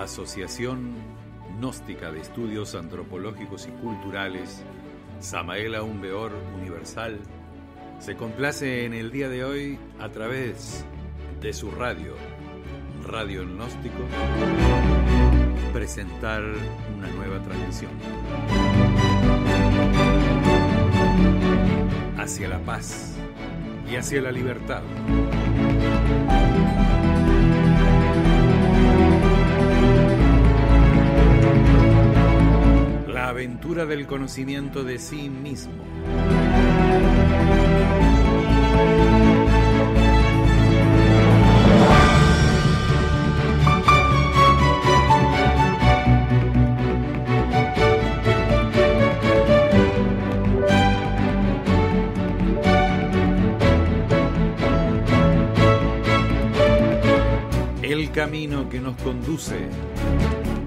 La Asociación Gnóstica de Estudios Antropológicos y Culturales, Samael Aún Weor Universal, se complace en el día de hoy a través de su Radio Gnóstico, presentar una nueva transmisión hacia la paz y hacia la libertad. La aventura del conocimiento de sí mismo. El camino que nos conduce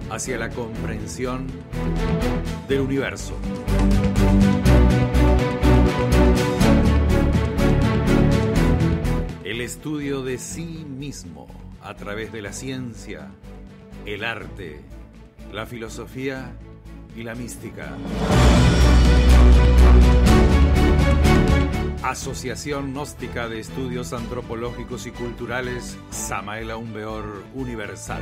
hacia la comprensión del universo. El estudio de sí mismo a través de la ciencia, el arte, la filosofía y la mística. Asociación Gnóstica de Estudios Antropológicos y Culturales, Samael Aún Weor Universal.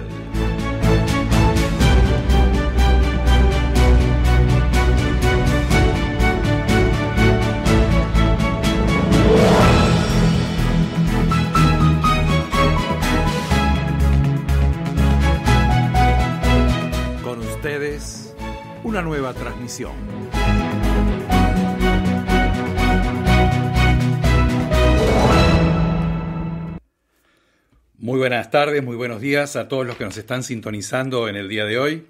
Con ustedes, una nueva transmisión. Muy buenas tardes, muy buenos días a todos los que nos están sintonizando en el día de hoy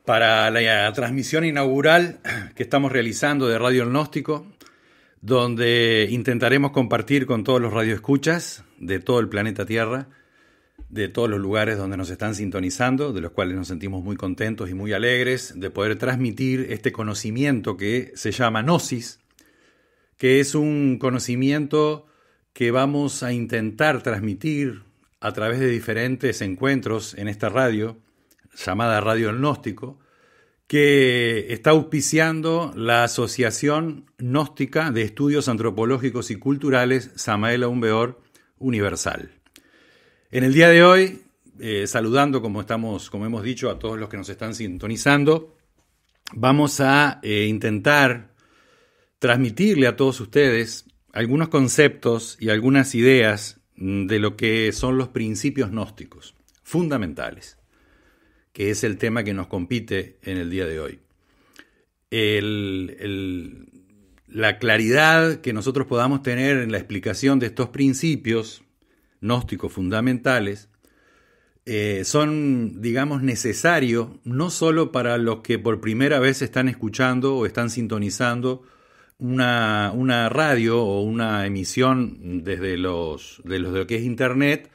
para la transmisión inaugural que estamos realizando de Radio Gnóstico, donde intentaremos compartir con todos los radioescuchas de todo el planeta Tierra, de todos los lugares donde nos están sintonizando, de los cuales nos sentimos muy contentos y muy alegres de poder transmitir este conocimiento que se llama Gnosis, que es un conocimiento que vamos a intentar transmitir a través de diferentes encuentros en esta radio, llamada Radio Gnóstico, que está auspiciando la Asociación Gnóstica de Estudios Antropológicos y Culturales, Samael Aún Weor Universal. En el día de hoy, saludando, como hemos dicho, a todos los que nos están sintonizando, vamos a intentar transmitirle a todos ustedes algunos conceptos y algunas ideas de lo que son los principios gnósticos fundamentales, que es el tema que nos compite en el día de hoy. La claridad que nosotros podamos tener en la explicación de estos principios gnósticos fundamentales son, digamos, necesarios no solo para los que por primera vez están escuchando o están sintonizando una radio o una emisión desde lo que es Internet,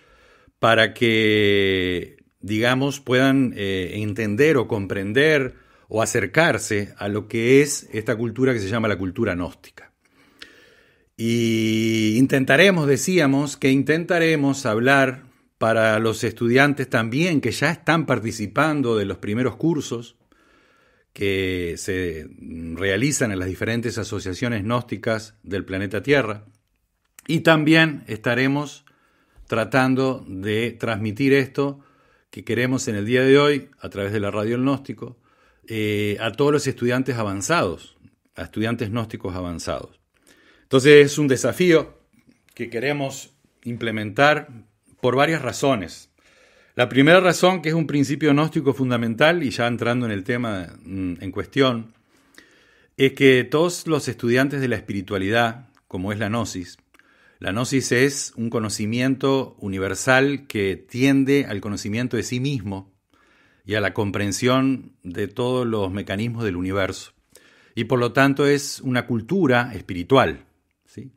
para que, digamos, puedan entender o comprender o acercarse a lo que es esta cultura que se llama la cultura gnóstica. Y intentaremos hablar para los estudiantes también que ya están participando de los primeros cursos que se realizan en las diferentes asociaciones gnósticas del planeta Tierra, y también estaremos tratando de transmitir esto que queremos en el día de hoy a través de la Radio Gnóstico a todos los estudiantes avanzados, a estudiantes gnósticos avanzados. Entonces es un desafío que queremos implementar por varias razones. La primera razón, que es un principio gnóstico fundamental, y ya entrando en el tema en cuestión, es que todos los estudiantes de la espiritualidad, como es la gnosis es un conocimiento universal que tiende al conocimiento de sí mismo y a la comprensión de todos los mecanismos del universo. Y por lo tanto es una cultura espiritual, ¿sí?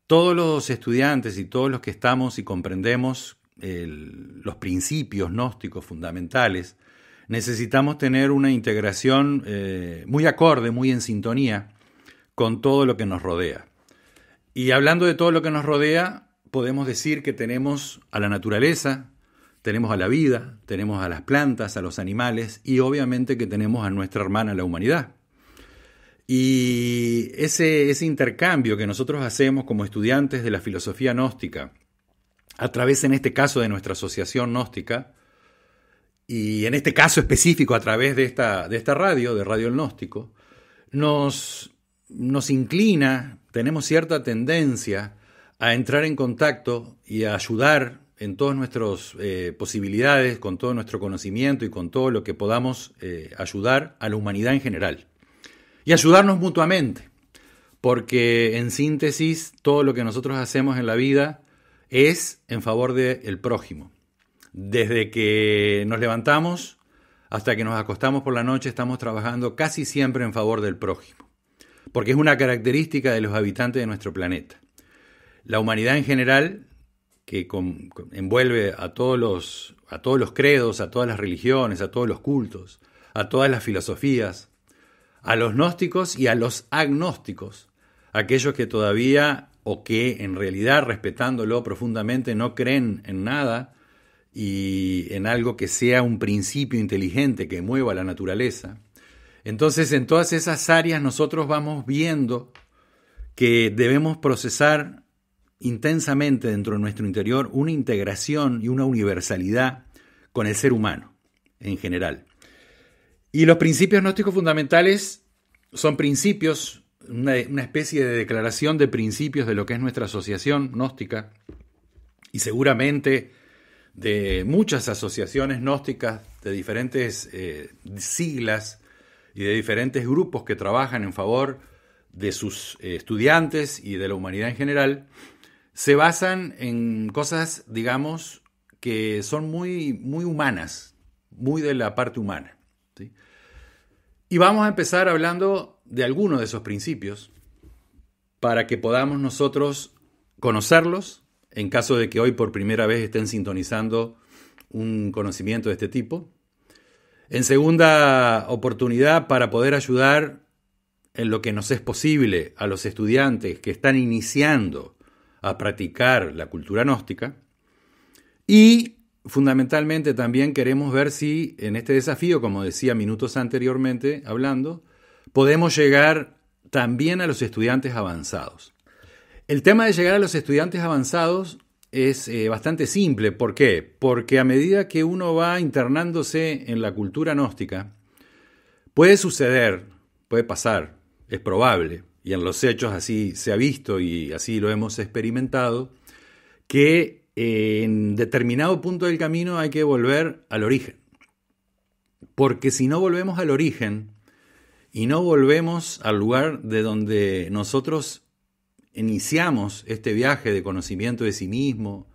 Todos los estudiantes y todos los que estamos y comprendemos los principios gnósticos fundamentales, necesitamos tener una integración muy acorde, muy en sintonía con todo lo que nos rodea. Y hablando de todo lo que nos rodea, podemos decir que tenemos a la naturaleza, tenemos a la vida, tenemos a las plantas, a los animales y obviamente que tenemos a nuestra hermana, la humanidad. Y ese intercambio que nosotros hacemos como estudiantes de la filosofía gnóstica, a través en este caso de nuestra asociación gnóstica, y en este caso específico a través de esta radio, de Radio El Gnóstico, nos inclina, tenemos cierta tendencia a entrar en contacto y a ayudar en todas nuestras posibilidades, con todo nuestro conocimiento y con todo lo que podamos ayudar a la humanidad en general. Y ayudarnos mutuamente, porque en síntesis todo lo que nosotros hacemos en la vida es en favor del prójimo. Desde que nos levantamos hasta que nos acostamos por la noche estamos trabajando casi siempre en favor del prójimo, porque es una característica de los habitantes de nuestro planeta. La humanidad en general, que envuelve a todos los credos, a todas las religiones, a todos los cultos, a todas las filosofías, a los gnósticos y a los agnósticos, aquellos que todavía o que en realidad respetándolo profundamente no creen en nada y en algo que sea un principio inteligente que mueva la naturaleza. Entonces en todas esas áreas nosotros vamos viendo que debemos procesar intensamente dentro de nuestro interior una integración y una universalidad con el ser humano en general. Y los principios gnósticos fundamentales son principios, una especie de declaración de principios de lo que es nuestra asociación gnóstica y seguramente de muchas asociaciones gnósticas de diferentes siglas y de diferentes grupos que trabajan en favor de sus estudiantes y de la humanidad en general, se basan en cosas, digamos, que son muy, muy humanas, muy de la parte humana, ¿sí? Y vamos a empezar hablando de algunos de esos principios para que podamos nosotros conocerlos en caso de que hoy por primera vez estén sintonizando un conocimiento de este tipo. En segunda oportunidad, para poder ayudar en lo que nos es posible a los estudiantes que están iniciando a practicar la cultura gnóstica. Y fundamentalmente también queremos ver si en este desafío, como decía minutos anteriormente hablando, podemos llegar también a los estudiantes avanzados. El tema de llegar a los estudiantes avanzados es bastante simple. ¿Por qué? Porque a medida que uno va internándose en la cultura gnóstica, puede suceder, puede pasar, es probable, y en los hechos así se ha visto y así lo hemos experimentado, que en determinado punto del camino hay que volver al origen. Porque si no volvemos al origen y no volvemos al lugar de donde nosotros iniciamos este viaje de conocimiento de sí mismo,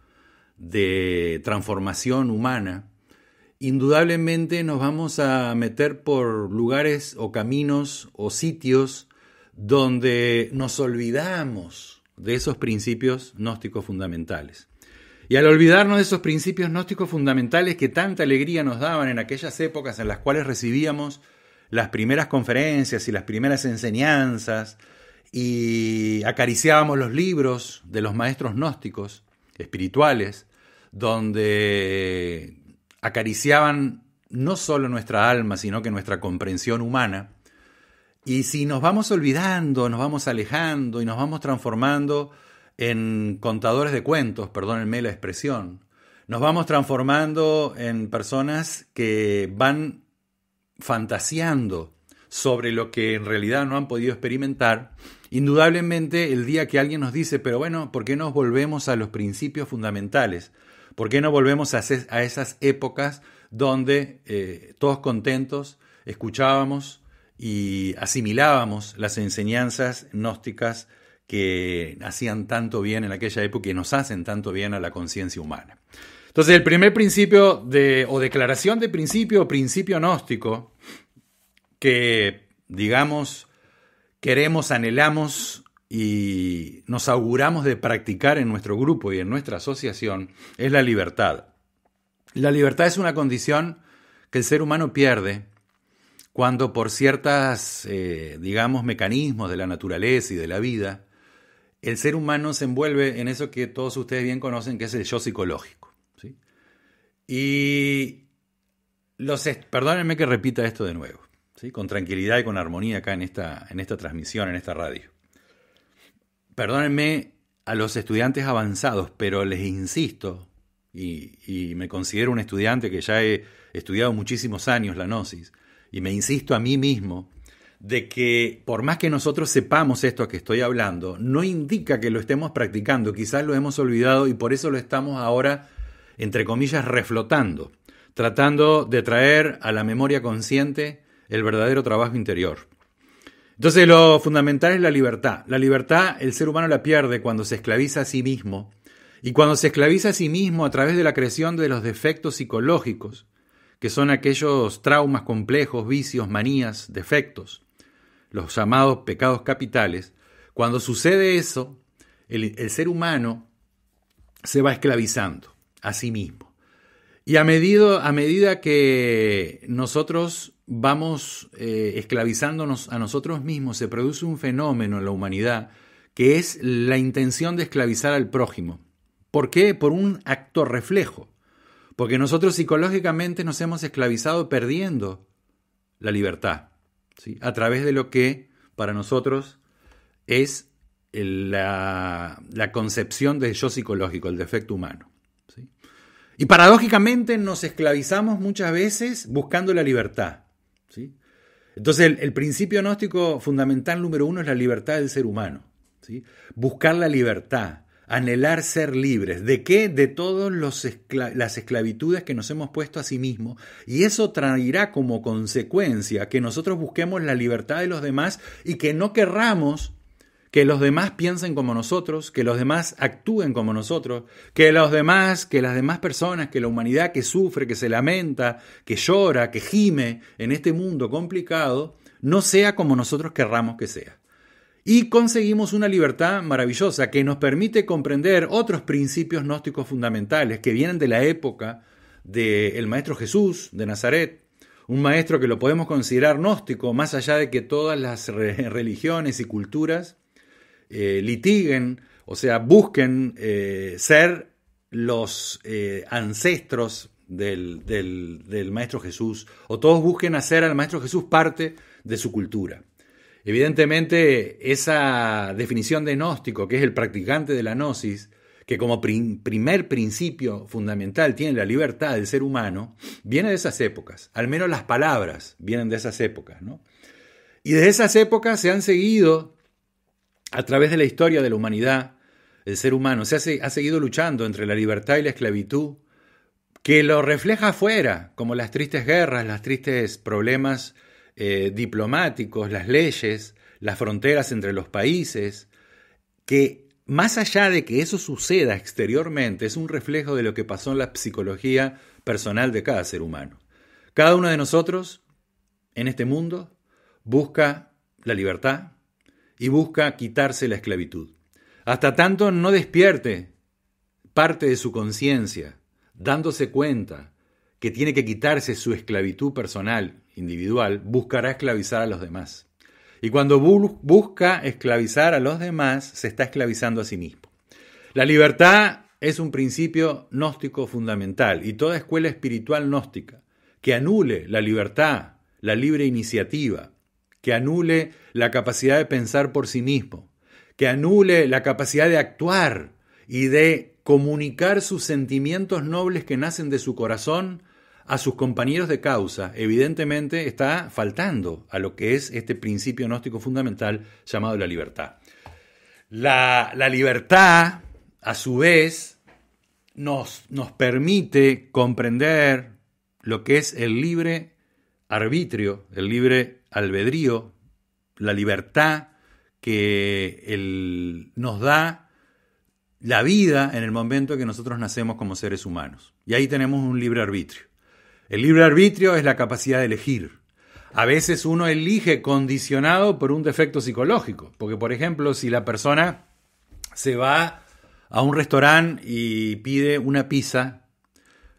de transformación humana, indudablemente nos vamos a meter por lugares o caminos o sitios donde nos olvidamos de esos principios gnósticos fundamentales. Y al olvidarnos de esos principios gnósticos fundamentales que tanta alegría nos daban en aquellas épocas en las cuales recibíamos las primeras conferencias y las primeras enseñanzas y acariciábamos los libros de los maestros gnósticos espirituales, donde acariciaban no solo nuestra alma, sino que nuestra comprensión humana. Y si nos vamos olvidando, nos vamos alejando y nos vamos transformando en contadores de cuentos, perdónenme la expresión, nos vamos transformando en personas que van fantaseando sobre lo que en realidad no han podido experimentar, indudablemente el día que alguien nos dice, pero bueno, ¿por qué no volvemos a los principios fundamentales? ¿Por qué no volvemos a esas épocas donde todos contentos escuchábamos y asimilábamos las enseñanzas gnósticas que hacían tanto bien en aquella época y nos hacen tanto bien a la conciencia humana? Entonces, el primer principio o declaración de principio o principio gnóstico que, digamos, queremos, anhelamos y nos auguramos de practicar en nuestro grupo y en nuestra asociación es la libertad. La libertad es una condición que el ser humano pierde cuando por ciertas, digamos, mecanismos de la naturaleza y de la vida, el ser humano se envuelve en eso que todos ustedes bien conocen, que es el yo psicológico, ¿sí? Y perdónenme que repita esto de nuevo, ¿sí? Con tranquilidad y con armonía acá en esta transmisión, en esta radio. Perdónenme a los estudiantes avanzados, pero les insisto, y me considero un estudiante que ya he estudiado muchísimos años la gnosis, y me insisto a mí mismo de que por más que nosotros sepamos esto que estoy hablando, no indica que lo estemos practicando, quizás lo hemos olvidado y por eso lo estamos ahora, entre comillas, reflotando, tratando de traer a la memoria consciente el verdadero trabajo interior. Entonces lo fundamental es la libertad. La libertad el ser humano la pierde cuando se esclaviza a sí mismo, y cuando se esclaviza a sí mismo a través de la creación de los defectos psicológicos, que son aquellos traumas complejos, vicios, manías, defectos, los llamados pecados capitales. Cuando sucede eso, el ser humano se va esclavizando a sí mismo. Y a medida que nosotros vamos esclavizándonos a nosotros mismos, se produce un fenómeno en la humanidad que es la intención de esclavizar al prójimo. ¿Por qué? Por un acto reflejo. Porque nosotros psicológicamente nos hemos esclavizado perdiendo la libertad, ¿sí? A través de lo que para nosotros es la concepción del yo psicológico, el defecto humano, ¿sí? Y paradójicamente nos esclavizamos muchas veces buscando la libertad, ¿sí? Entonces el principio gnóstico fundamental número 1 es la libertad del ser humano, ¿sí? Buscar la libertad, anhelar ser libres. ¿De qué? De todas las esclavitudes que nos hemos puesto a sí mismos. Y eso traerá como consecuencia que nosotros busquemos la libertad de los demás y que no querramos que los demás piensen como nosotros, que los demás actúen como nosotros, que las demás personas, que la humanidad que sufre, que se lamenta, que llora, que gime en este mundo complicado, no sea como nosotros querramos que sea. Y conseguimos una libertad maravillosa que nos permite comprender otros principios gnósticos fundamentales que vienen de la época del Maestro Jesús de Nazaret, un maestro que lo podemos considerar gnóstico, más allá de que todas las religiones y culturas litiguen, o sea, busquen ser los ancestros del Maestro Jesús, o todos busquen hacer al Maestro Jesús parte de su cultura. Evidentemente, esa definición de gnóstico, que es el practicante de la gnosis, que como primer principio fundamental tiene la libertad del ser humano, viene de esas épocas. Al menos las palabras vienen de esas épocas, ¿no? Y desde esas épocas se han seguido, a través de la historia de la humanidad, el ser humano ha seguido luchando entre la libertad y la esclavitud, que lo refleja afuera, como las tristes guerras, los tristes problemas diplomáticos, las leyes, las fronteras entre los países, que más allá de que eso suceda exteriormente, es un reflejo de lo que pasó en la psicología personal de cada ser humano. Cada uno de nosotros, en este mundo, busca la libertad y busca quitarse la esclavitud. Hasta tanto no despierte parte de su conciencia, dándose cuenta que tiene que quitarse su esclavitud personal, individual, buscará esclavizar a los demás. Y cuando busca esclavizar a los demás, se está esclavizando a sí mismo. La libertad es un principio gnóstico fundamental, y toda escuela espiritual gnóstica que anule la libertad, la libre iniciativa, que anule la capacidad de pensar por sí mismo, que anule la capacidad de actuar y de comunicar sus sentimientos nobles que nacen de su corazón a sus compañeros de causa, evidentemente está faltando a lo que es este principio gnóstico fundamental llamado la libertad. La libertad, a su vez, nos permite comprender lo que es el libre arbitrio, el libre albedrío, la libertad que nos da la vida en el momento que nosotros nacemos como seres humanos. Y ahí tenemos un libre arbitrio. El libre arbitrio es la capacidad de elegir. A veces uno elige condicionado por un defecto psicológico, porque por ejemplo, si la persona se va a un restaurante y pide una pizza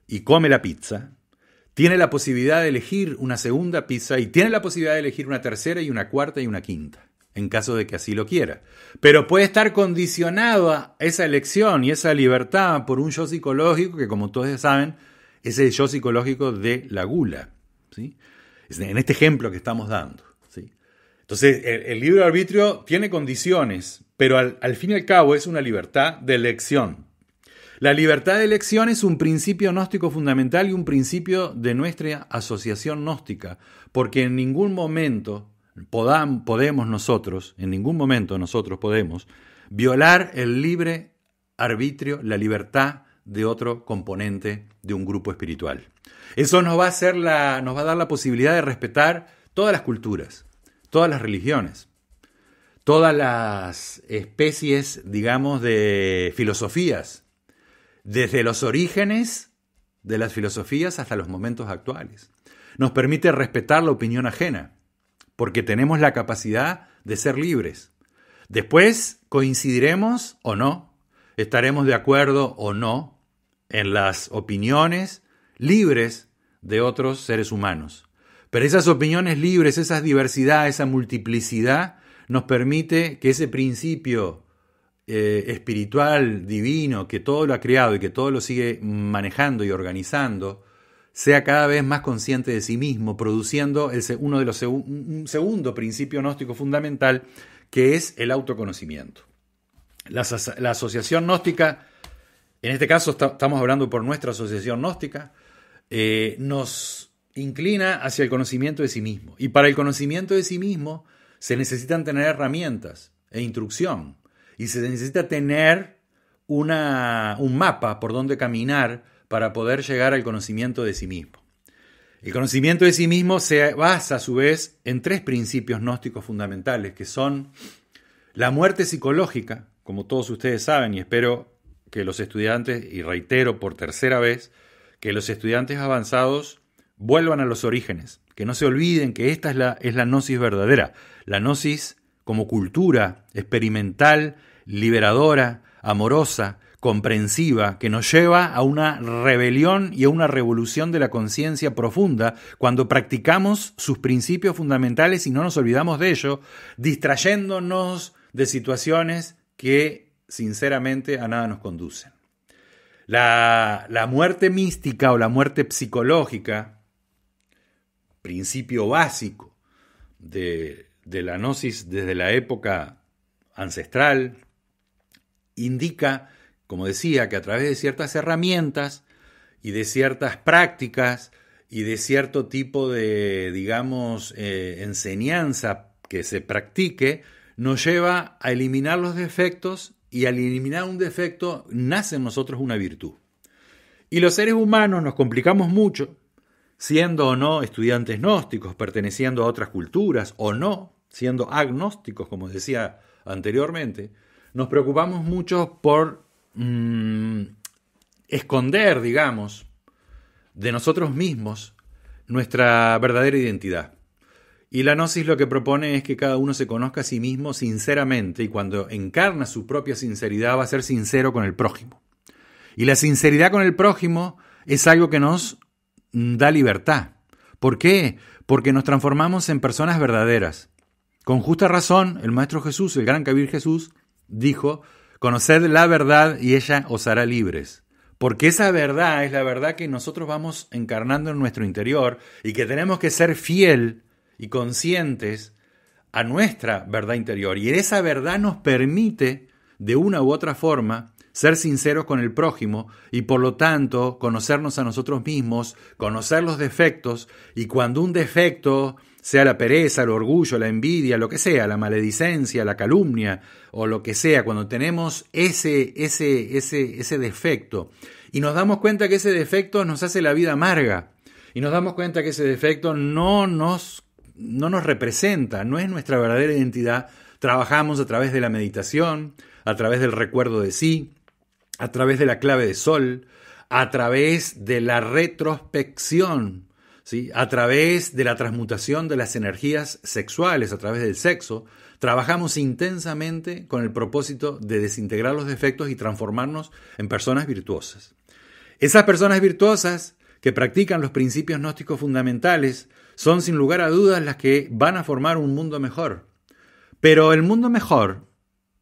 y come la pizza, tiene la posibilidad de elegir una segunda pizza y tiene la posibilidad de elegir una tercera y una cuarta y una quinta, en caso de que así lo quiera. Pero puede estar condicionado a esa elección y esa libertad por un yo psicológico que, como todos saben, es el yo psicológico de la gula, ¿sí? En este ejemplo que estamos dando, ¿sí? Entonces, el libre arbitrio tiene condiciones, pero al fin y al cabo es una libertad de elección. La libertad de elección es un principio gnóstico fundamental y un principio de nuestra asociación gnóstica, porque en ningún momento podemos nosotros violar el libre arbitrio, la libertad de otro componente de un grupo espiritual. Eso nos va a dar la posibilidad de respetar todas las culturas, todas las religiones, todas las especies, digamos, de filosofías, desde los orígenes de las filosofías hasta los momentos actuales. Nos permite respetar la opinión ajena, porque tenemos la capacidad de ser libres. Después coincidiremos o no, estaremos de acuerdo o no en las opiniones libres de otros seres humanos. Pero esas opiniones libres, esa diversidad, esa multiplicidad, nos permite que ese principio espiritual, divino, que todo lo ha creado y que todo lo sigue manejando y organizando, sea cada vez más consciente de sí mismo, produciendo un segundo principio gnóstico fundamental, que es el autoconocimiento. La asociación gnóstica, en este caso estamos hablando por nuestra asociación gnóstica, nos inclina hacia el conocimiento de sí mismo. Y para el conocimiento de sí mismo se necesitan tener herramientas e instrucción. Y se necesita tener un mapa por donde caminar para poder llegar al conocimiento de sí mismo. El conocimiento de sí mismo se basa, a su vez, en 3 principios gnósticos fundamentales, que son la muerte psicológica, como todos ustedes saben, y espero que los estudiantes, y reitero por tercera vez, que los estudiantes avanzados vuelvan a los orígenes, que no se olviden que esta es la gnosis verdadera, la gnosis como cultura experimental, liberadora, amorosa, comprensiva, que nos lleva a una rebelión y a una revolución de la conciencia profunda cuando practicamos sus principios fundamentales y no nos olvidamos de ello, distrayéndonos de situaciones que sinceramente a nada nos conducen. La muerte mística o la muerte psicológica, principio básico de la gnosis desde la época ancestral, indica, como decía, que a través de ciertas herramientas y de ciertas prácticas y de cierto tipo de, digamos, enseñanza que se practique, nos lleva a eliminar los defectos, y al eliminar un defecto nace en nosotros una virtud. Y los seres humanos nos complicamos mucho, siendo o no estudiantes gnósticos, perteneciendo a otras culturas, o no, siendo agnósticos, como decía anteriormente, nos preocupamos mucho por esconder, digamos, de nosotros mismos nuestra verdadera identidad. Y la gnosis lo que propone es que cada uno se conozca a sí mismo sinceramente, y cuando encarna su propia sinceridad va a ser sincero con el prójimo. Y la sinceridad con el prójimo es algo que nos da libertad. ¿Por qué? Porque nos transformamos en personas verdaderas. Con justa razón, el Maestro Jesús, el Gran Kabir Jesús, dijo: conoced la verdad y ella os hará libres. Porque esa verdad es la verdad que nosotros vamos encarnando en nuestro interior y que tenemos que ser fiel y conscientes a nuestra verdad interior. Y esa verdad nos permite, de una u otra forma, ser sinceros con el prójimo y por lo tanto conocernos a nosotros mismos, conocer los defectos, y cuando un defecto, sea la pereza, el orgullo, la envidia, lo que sea, la maledicencia, la calumnia o lo que sea, cuando tenemos ese defecto y nos damos cuenta que ese defecto nos hace la vida amarga y nos damos cuenta que ese defecto no nos representa, no es nuestra verdadera identidad, trabajamos a través de la meditación, a través del recuerdo de sí, a través de la clave de sol, a través de la retrospección, ¿sí? A través de la transmutación de las energías sexuales, a través del sexo, trabajamos intensamente con el propósito de desintegrar los defectos y transformarnos en personas virtuosas. Esas personas virtuosas que practican los principios gnósticos fundamentales son sin lugar a dudas las que van a formar un mundo mejor. Pero el mundo mejor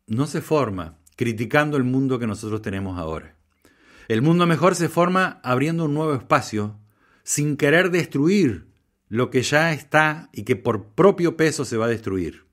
no se forma criticando el mundo que nosotros tenemos ahora. El mundo mejor se forma abriendo un nuevo espacio, sin querer destruir lo que ya está y que por propio peso se va a destruir.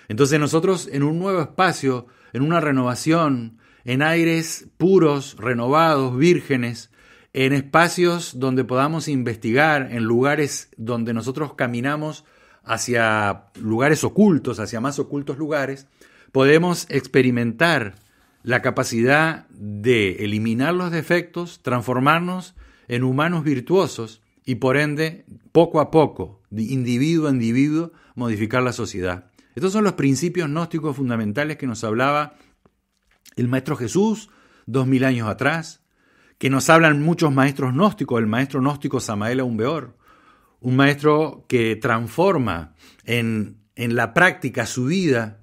Entonces nosotros en un nuevo espacio, en una renovación, en aires puros, renovados, vírgenes, en espacios donde podamos investigar, en lugares donde nosotros caminamos hacia lugares ocultos, hacia más ocultos lugares, podemos experimentar la capacidad de eliminar los defectos, transformarnos en humanos virtuosos y por ende, poco a poco, de individuo a individuo, modificar la sociedad. Estos son los principios gnósticos fundamentales que nos hablaba el Maestro Jesús 2000 años atrás, que nos hablan muchos maestros gnósticos, el maestro gnóstico Samael Aun Weor, un maestro que transforma en la práctica su vida,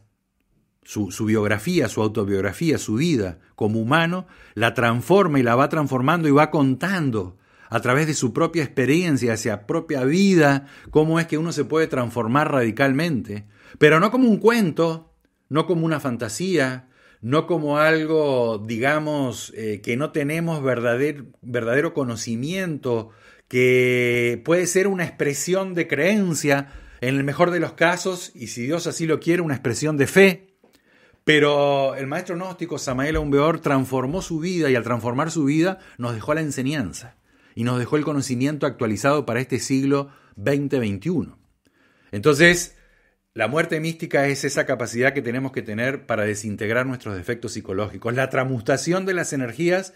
su biografía, su autobiografía, su vida como humano, la transforma y la va transformando y va contando a través de su propia experiencia, hacia propia vida, cómo es que uno se puede transformar radicalmente, pero no como un cuento, no como una fantasía, no como algo, digamos, que no tenemos verdadero conocimiento, que puede ser una expresión de creencia, en el mejor de los casos, y si Dios así lo quiere, una expresión de fe. Pero el maestro gnóstico Samael Aun Weor transformó su vida y al transformar su vida nos dejó la enseñanza y nos dejó el conocimiento actualizado para este siglo XX-XXI. Entonces, la muerte mística es esa capacidad que tenemos que tener para desintegrar nuestros defectos psicológicos. La transmutación de las energías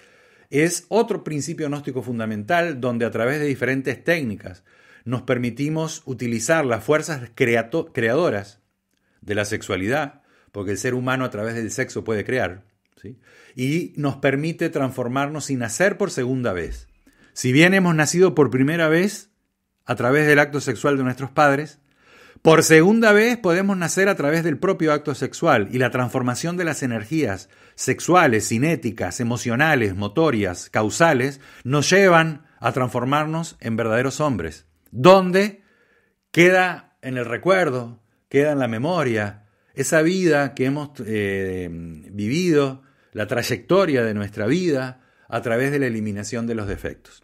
es otro principio gnóstico fundamental donde a través de diferentes técnicas nos permitimos utilizar las fuerzas creadoras de la sexualidad, porque el ser humano a través del sexo puede crear, ¿sí? Y nos permite transformarnos sin nacer por segunda vez. Si bien hemos nacido por primera vez a través del acto sexual de nuestros padres, por segunda vez podemos nacer a través del propio acto sexual y la transformación de las energías sexuales, cinéticas, emocionales, motorias, causales, nos llevan a transformarnos en verdaderos hombres, donde queda en el recuerdo, queda en la memoria, esa vida que hemos vivido, la trayectoria de nuestra vida a través de la eliminación de los defectos.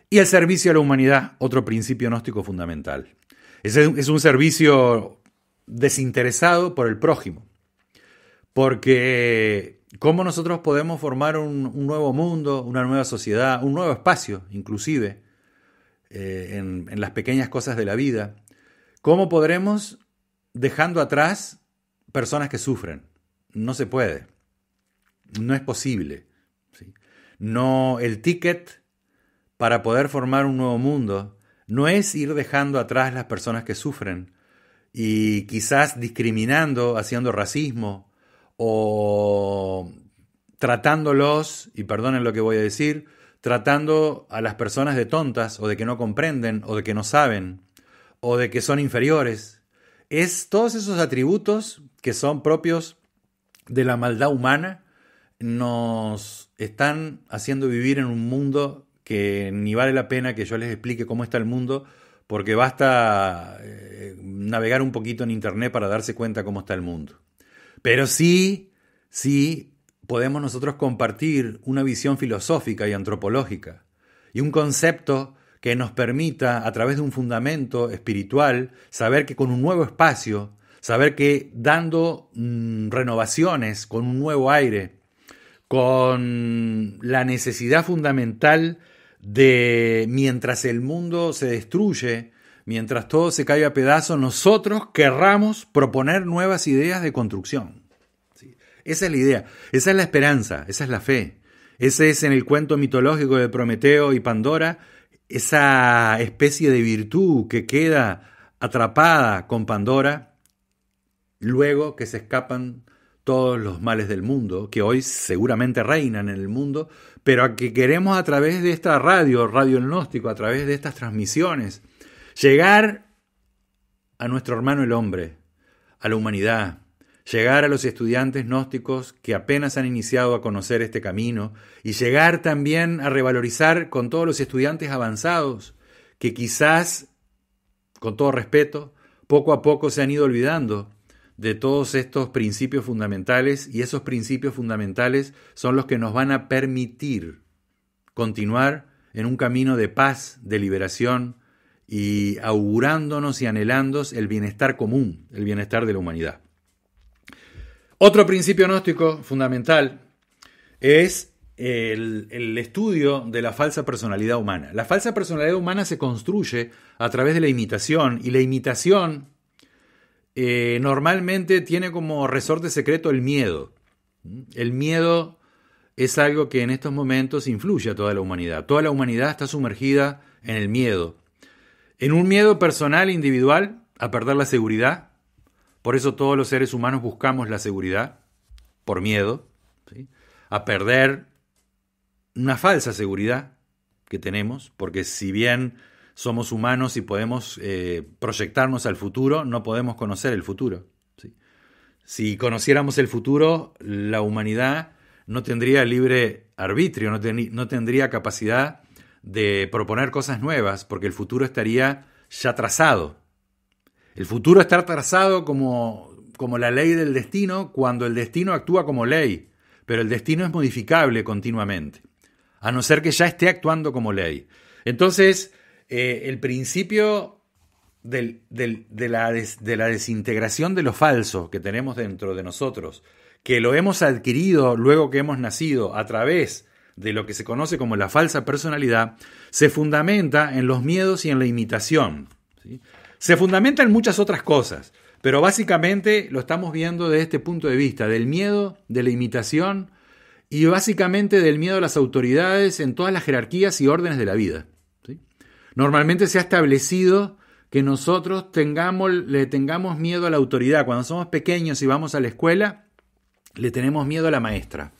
Y el servicio a la humanidad, otro principio gnóstico fundamental. Es un servicio desinteresado por el prójimo. Porque ¿cómo nosotros podemos formar un nuevo mundo, una nueva sociedad, un nuevo espacio, inclusive, en las pequeñas cosas de la vida? ¿Cómo podremos, dejando atrás personas que sufren? No se puede. No es posible, ¿sí? No, el ticket para poder formar un nuevo mundo no es ir dejando atrás las personas que sufren y quizás discriminando, haciendo racismo o tratándolos, y perdonen lo que voy a decir, tratando a las personas de tontas o de que no comprenden o de que no saben o de que son inferiores. Es todos esos atributos que son propios de la maldad humana nos están haciendo vivir en un mundo que ni vale la pena que yo les explique cómo está el mundo, porque basta navegar un poquito en internet para darse cuenta cómo está el mundo. Pero sí podemos nosotros compartir una visión filosófica y antropológica y un concepto que nos permita, a través de un fundamento espiritual, saber que con un nuevo espacio, saber que dando renovaciones, con un nuevo aire, con la necesidad fundamental de, mientras el mundo se destruye, mientras todo se cae a pedazos, nosotros querramos proponer nuevas ideas de construcción. ¿Sí? Esa es la idea, esa es la esperanza, esa es la fe. Ese es, en el cuento mitológico de Prometeo y Pandora, esa especie de virtud que queda atrapada con Pandora luego que se escapan todos los males del mundo, que hoy seguramente reinan en el mundo, pero a que queremos, a través de esta Radio El Gnóstico, a través de estas transmisiones, llegar a nuestro hermano el hombre, a la humanidad, llegar a los estudiantes gnósticos que apenas han iniciado a conocer este camino y llegar también a revalorizar con todos los estudiantes avanzados que quizás, con todo respeto, poco a poco se han ido olvidando de todos estos principios fundamentales, y esos principios fundamentales son los que nos van a permitir continuar en un camino de paz, de liberación y augurándonos y anhelando el bienestar común, el bienestar de la humanidad. Otro principio gnóstico fundamental es el estudio de la falsa personalidad humana. La falsa personalidad humana se construye a través de la imitación, y la imitación normalmente tiene como resorte secreto el miedo. El miedo es algo que en estos momentos influye a toda la humanidad. Toda la humanidad está sumergida en el miedo. En un miedo personal, individual, a perder la seguridad. Por eso todos los seres humanos buscamos la seguridad, por miedo, ¿sí? A perder una falsa seguridad que tenemos, porque si bien somos humanos y podemos proyectarnos al futuro, no podemos conocer el futuro, ¿sí? Si conociéramos el futuro, la humanidad no tendría libre arbitrio, no tendría capacidad de proponer cosas nuevas, porque el futuro estaría ya trazado. El futuro está trazado como la ley del destino, cuando el destino actúa como ley, pero el destino es modificable continuamente, a no ser que ya esté actuando como ley. Entonces, el principio de la desintegración de lo falso que tenemos dentro de nosotros, que lo hemos adquirido luego que hemos nacido a través de lo que se conoce como la falsa personalidad, se fundamenta en los miedos y en la imitación, ¿sí? Se fundamenta en muchas otras cosas, pero básicamente lo estamos viendo desde este punto de vista, del miedo, de la imitación y básicamente del miedo a las autoridades en todas las jerarquías y órdenes de la vida, ¿sí? Normalmente se ha establecido que nosotros le tengamos miedo a la autoridad. Cuando somos pequeños y vamos a la escuela, le tenemos miedo a la maestra.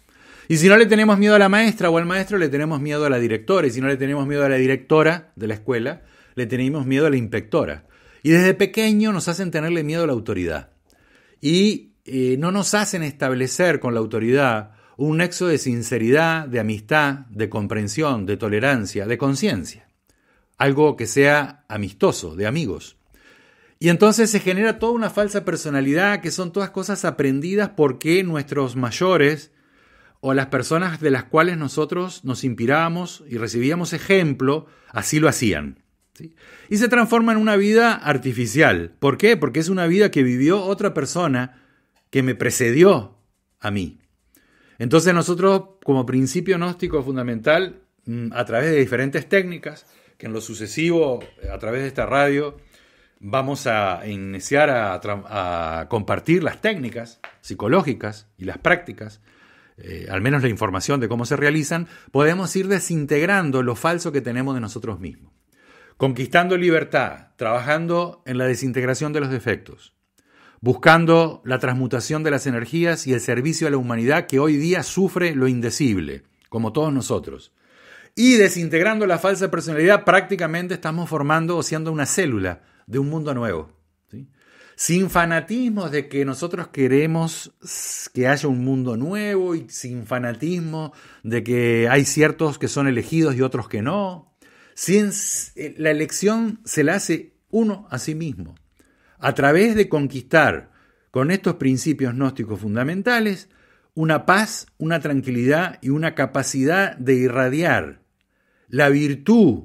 Y si no le tenemos miedo a la maestra o al maestro, le tenemos miedo a la directora. Y si no le tenemos miedo a la directora de la escuela, le tenemos miedo a la inspectora. Y desde pequeño nos hacen tenerle miedo a la autoridad. Y no nos hacen establecer con la autoridad un nexo de sinceridad, de amistad, de comprensión, de tolerancia, de conciencia. Algo que sea amistoso, de amigos. Y entonces se genera toda una falsa personalidad, que son todas cosas aprendidas porque nuestros mayores o las personas de las cuales nosotros nos inspirábamos y recibíamos ejemplo, así lo hacían, ¿sí? Y se transforma en una vida artificial. ¿Por qué? Porque es una vida que vivió otra persona que me precedió a mí. Entonces nosotros, como principio gnóstico fundamental, a través de diferentes técnicas, que en lo sucesivo, a través de esta radio, vamos a iniciar a compartir las técnicas psicológicas y las prácticas, al menos la información de cómo se realizan, podemos ir desintegrando lo falso que tenemos de nosotros mismos. Conquistando libertad, trabajando en la desintegración de los defectos, buscando la transmutación de las energías y el servicio a la humanidad que hoy día sufre lo indecible, como todos nosotros. Y desintegrando la falsa personalidad, prácticamente estamos formando o siendo una célula de un mundo nuevo, ¿sí? Sin fanatismos de que nosotros queremos que haya un mundo nuevo y sin fanatismo de que hay ciertos que son elegidos y otros que no. La elección se la hace uno a sí mismo, a través de conquistar con estos principios gnósticos fundamentales una paz, una tranquilidad y una capacidad de irradiar la virtud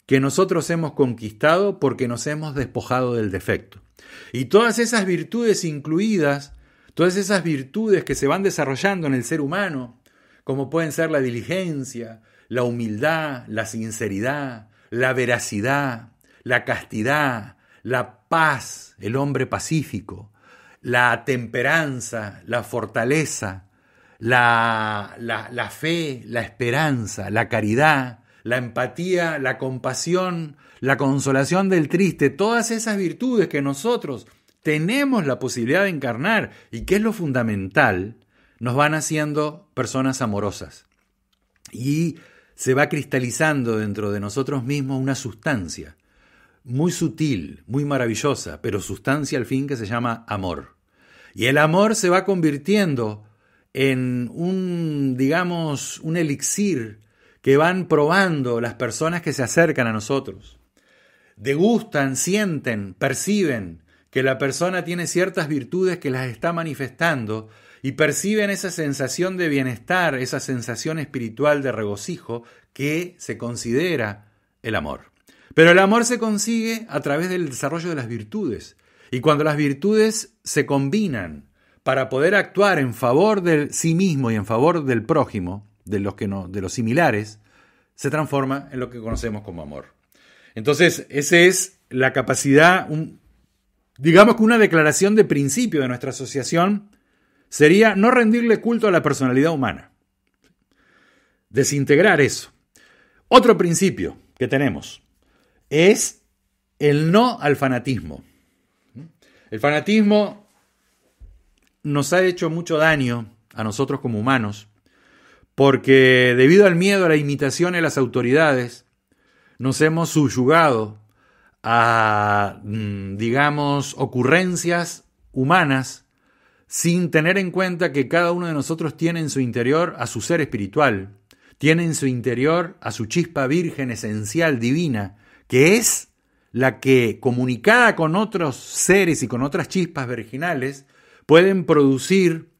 que nosotros hemos conquistado porque nos hemos despojado del defecto. Y todas esas virtudes incluidas, todas esas virtudes que se van desarrollando en el ser humano, como pueden ser la diligencia, la humildad, la sinceridad, la veracidad, la castidad, la paz, el hombre pacífico, la temperanza, la fortaleza, la fe, la esperanza, la caridad, la empatía, la compasión, la consolación del triste, todas esas virtudes que nosotros tenemos la posibilidad de encarnar y que es lo fundamental, nos van haciendo personas amorosas. Y se va cristalizando dentro de nosotros mismos una sustancia muy sutil, muy maravillosa, pero sustancia al fin que se llama amor. Y el amor se va convirtiendo en un elixir que van probando las personas que se acercan a nosotros. Degustan, sienten, perciben que la persona tiene ciertas virtudes que las está manifestando y perciben esa sensación de bienestar, esa sensación espiritual de regocijo que se considera el amor. Pero el amor se consigue a través del desarrollo de las virtudes. Y cuando las virtudes se combinan para poder actuar en favor de sí mismo y en favor del prójimo, de los similares, se transforma en lo que conocemos como amor. Entonces, esa es la capacidad, digamos que una declaración de principio de nuestra asociación sería no rendirle culto a la personalidad humana. Desintegrar eso. Otro principio que tenemos es el no al fanatismo. El fanatismo nos ha hecho mucho daño a nosotros como humanos, porque debido al miedo a la imitación de las autoridades, nos hemos subyugado a, digamos, ocurrencias humanas sin tener en cuenta que cada uno de nosotros tiene en su interior a su ser espiritual, tiene en su interior a su chispa virgen esencial divina, que es la que, comunicada con otros seres y con otras chispas virginales, pueden producir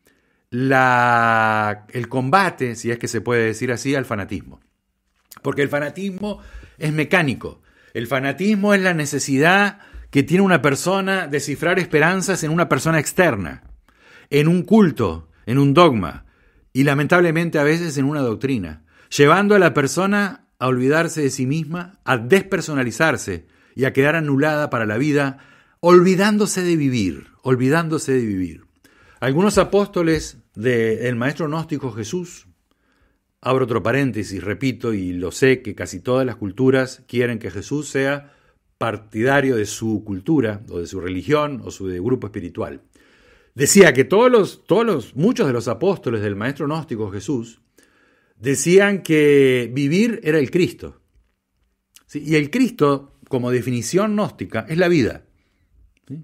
el combate, si es que se puede decir así, al fanatismo. Porque el fanatismo es mecánico. El fanatismo es la necesidad que tiene una persona de cifrar esperanzas en una persona externa, en un culto, en un dogma, y lamentablemente a veces en una doctrina, llevando a la persona a olvidarse de sí misma, a despersonalizarse y a quedar anulada para la vida, olvidándose de vivir. Algunos apóstoles del maestro gnóstico Jesús, abro otro paréntesis, repito, y lo sé que casi todas las culturas quieren que Jesús sea partidario de su cultura, o de su religión, o de grupo espiritual. Decía que muchos de los apóstoles del maestro gnóstico Jesús decían que vivir era el Cristo. ¿Sí? Y el Cristo, como definición gnóstica, es la vida. ¿Sí?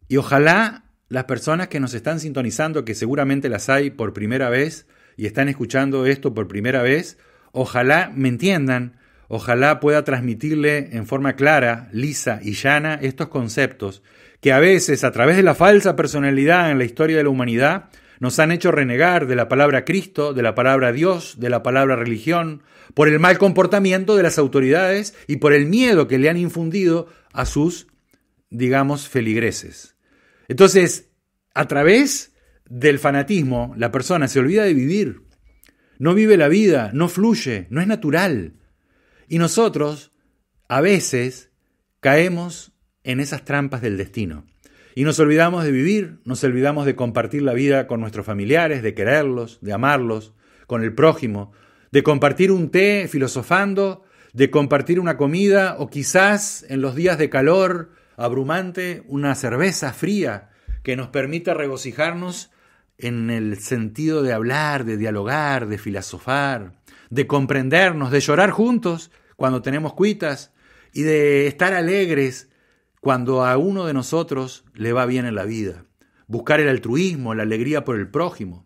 Y ojalá las personas que nos están sintonizando, que seguramente las hay por primera vez y están escuchando esto por primera vez, ojalá me entiendan, ojalá pueda transmitirle en forma clara, lisa y llana estos conceptos que a veces, a través de la falsa personalidad en la historia de la humanidad, nos han hecho renegar de la palabra Cristo, de la palabra Dios, de la palabra religión, por el mal comportamiento de las autoridades y por el miedo que le han infundido a sus, digamos, feligreses. Entonces, a través del fanatismo, la persona se olvida de vivir, no vive la vida, no fluye, no es natural. Y nosotros, a veces, caemos en esas trampas del destino. Y nos olvidamos de vivir, nos olvidamos de compartir la vida con nuestros familiares, de quererlos, de amarlos, con el prójimo, de compartir un té filosofando, de compartir una comida o quizás en los días de calor abrumante una cerveza fría que nos permita regocijarnos en el sentido de hablar, de dialogar, de filosofar, de comprendernos, de llorar juntos cuando tenemos cuitas y de estar alegres cuando a uno de nosotros le va bien en la vida. Buscar el altruismo, la alegría por el prójimo.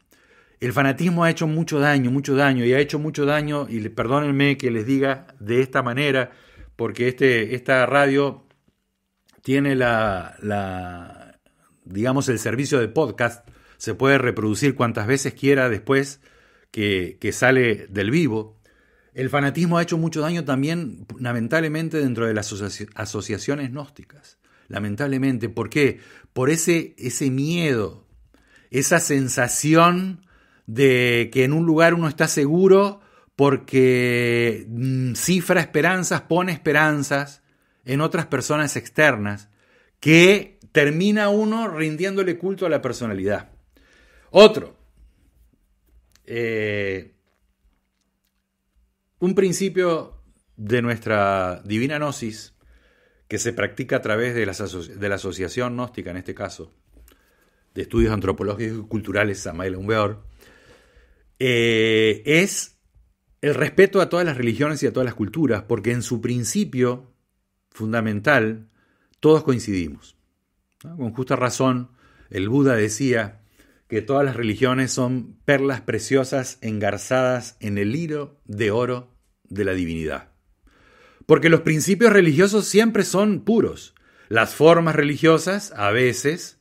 El fanatismo ha hecho mucho daño, y ha hecho mucho daño, y perdónenme que les diga de esta manera, porque esta radio tiene digamos, el servicio de podcast, se puede reproducir cuantas veces quiera después que sale del vivo. El fanatismo ha hecho mucho daño también, lamentablemente, dentro de las asociaciones gnósticas. Lamentablemente, ¿por qué? Por ese miedo, esa sensación de que en un lugar uno está seguro porque cifra esperanzas, pone esperanzas en otras personas externas, que termina uno rindiéndole culto a la personalidad. Otro. Un principio de nuestra divina gnosis, que se practica a través de la asociación gnóstica, en este caso, de estudios antropológicos y culturales, Samael Aumbeor, es el respeto a todas las religiones y a todas las culturas, porque en su principio fundamental todos coincidimos, ¿no? Con justa razón, el Buda decía que todas las religiones son perlas preciosas engarzadas en el hilo de oro de la divinidad. Porque los principios religiosos siempre son puros. Las formas religiosas a veces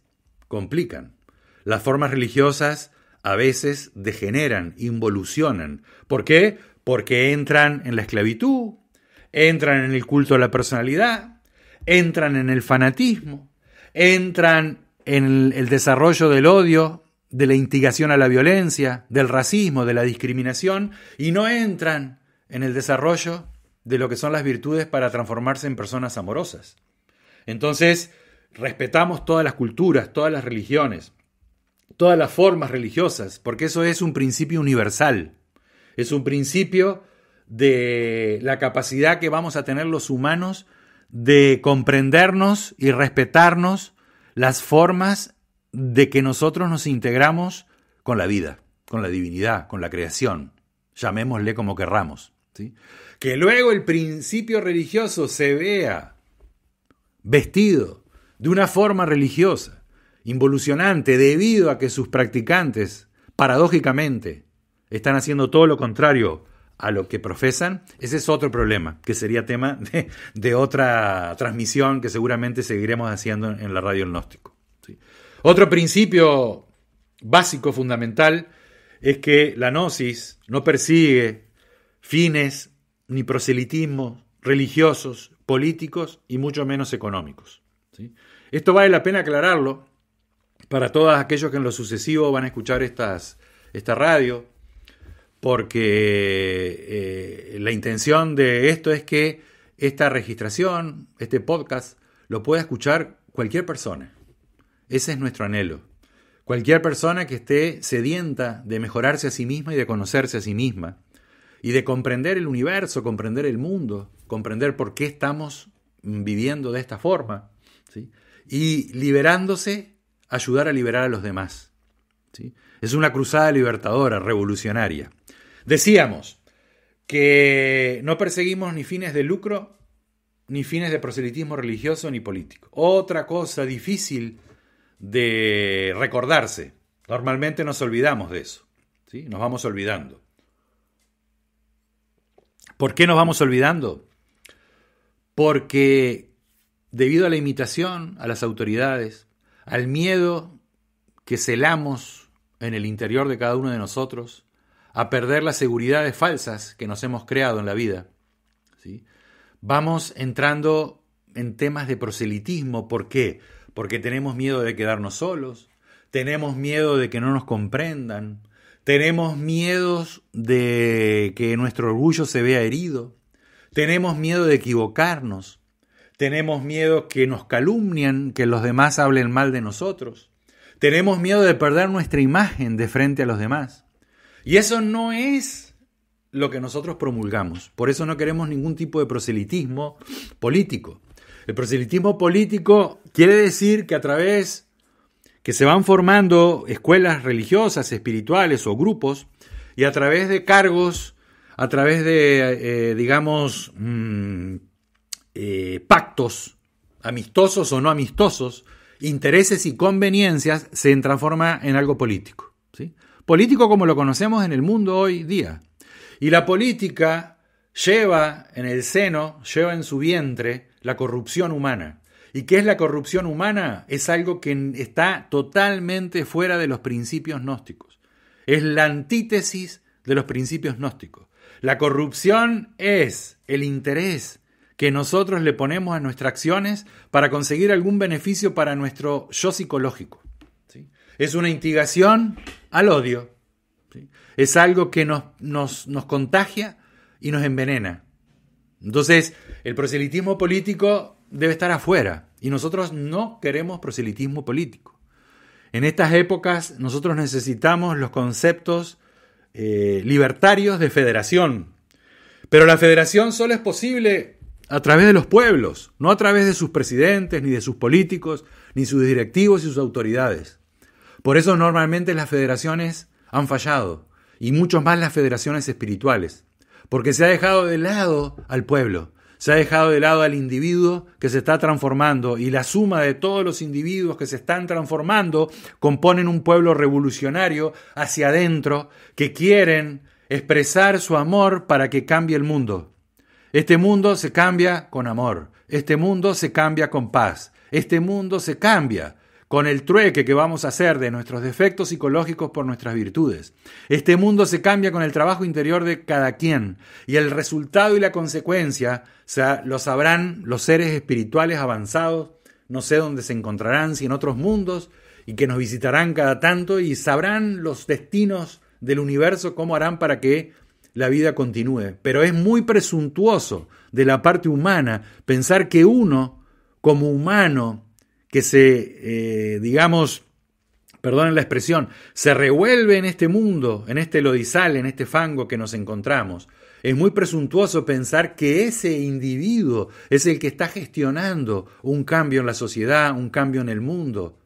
complican. Las formas religiosas a veces degeneran, involucionan. ¿Por qué? Porque entran en la esclavitud, entran en el culto a la personalidad, entran en el fanatismo, entran en el desarrollo del odio, de la instigación a la violencia, del racismo, de la discriminación, y no entran en el desarrollo de lo que son las virtudes para transformarse en personas amorosas. Entonces, respetamos todas las culturas, todas las religiones, todas las formas religiosas, porque eso es un principio universal. Es un principio de la capacidad que vamos a tener los humanos de comprendernos y respetarnos las formas de que nosotros nos integramos con la vida, con la divinidad, con la creación. Llamémosle como querramos, ¿sí? Que luego el principio religioso se vea vestido de una forma religiosa, involucionante, debido a que sus practicantes, paradójicamente, están haciendo todo lo contrario a lo que profesan. Ese es otro problema, que sería tema de otra transmisión que seguramente seguiremos haciendo en la Radio El Gnóstico, ¿sí? Otro principio básico, fundamental, es que la gnosis no persigue fines ni proselitismos religiosos, políticos y mucho menos económicos, ¿sí? Esto vale la pena aclararlo para todos aquellos que en lo sucesivo van a escuchar esta radio, porque la intención de esto es que esta registración, este podcast, lo pueda escuchar cualquier persona. Ese es nuestro anhelo. Cualquier persona que esté sedienta de mejorarse a sí misma y de conocerse a sí misma, y de comprender el universo, comprender el mundo, comprender por qué estamos viviendo de esta forma, ¿sí? Y liberándose, ayudar a liberar a los demás, ¿sí? Es una cruzada libertadora, revolucionaria. Decíamos que no perseguimos ni fines de lucro, ni fines de proselitismo religioso ni político. Otra cosa difícil de recordarse. Normalmente nos olvidamos de eso, ¿sí? Nos vamos olvidando. ¿Por qué nos vamos olvidando? Porque debido a la imitación a las autoridades, al miedo que celamos en el interior de cada uno de nosotros, a perder las seguridades falsas que nos hemos creado en la vida, ¿sí? Vamos entrando en temas de proselitismo. ¿Por qué? Porque tenemos miedo de quedarnos solos, tenemos miedo de que no nos comprendan, tenemos miedos de que nuestro orgullo se vea herido, tenemos miedo de equivocarnos, tenemos miedo que nos calumnien, que los demás hablen mal de nosotros, tenemos miedo de perder nuestra imagen de frente a los demás. Y eso no es lo que nosotros promulgamos. Por eso no queremos ningún tipo de proselitismo político. El proselitismo político quiere decir que a través que se van formando escuelas religiosas, espirituales o grupos, y a través de cargos, a través de, pactos, amistosos o no amistosos, intereses y conveniencias, se transforma en algo político, ¿sí? Político como lo conocemos en el mundo hoy día. Y la política lleva en el seno, lleva en su vientre la corrupción humana. ¿Y qué es la corrupción humana? Es algo que está totalmente fuera de los principios gnósticos. Es la antítesis de los principios gnósticos. La corrupción es el interés que nosotros le ponemos a nuestras acciones para conseguir algún beneficio para nuestro yo psicológico, ¿sí? Es una instigación al odio, ¿sí? Es algo que nos contagia y nos envenena. Entonces, el proselitismo político debe estar afuera, y nosotros no queremos proselitismo político. En estas épocas nosotros necesitamos los conceptos libertarios de federación, pero la federación solo es posible a través de los pueblos, no a través de sus presidentes, ni de sus políticos, ni sus directivos y sus autoridades. Por eso normalmente las federaciones han fallado, y mucho más las federaciones espirituales, porque se ha dejado de lado al pueblo, se ha dejado de lado al individuo que se está transformando, y la suma de todos los individuos que se están transformando componen un pueblo revolucionario hacia adentro que quieren expresar su amor para que cambie el mundo. Este mundo se cambia con amor, este mundo se cambia con paz, este mundo se cambia con el trueque que vamos a hacer de nuestros defectos psicológicos por nuestras virtudes. Este mundo se cambia con el trabajo interior de cada quien, y el resultado y la consecuencia lo sabrán los seres espirituales avanzados, no sé dónde se encontrarán, si en otros mundos, y que nos visitarán cada tanto y sabrán los destinos del universo, cómo harán para que la vida continúe. Pero es muy presuntuoso de la parte humana pensar que uno, como humano, que se, perdonen la expresión, se revuelve en este mundo, en este lodizal, en este fango que nos encontramos. Es muy presuntuoso pensar que ese individuo es el que está gestionando un cambio en la sociedad, un cambio en el mundo.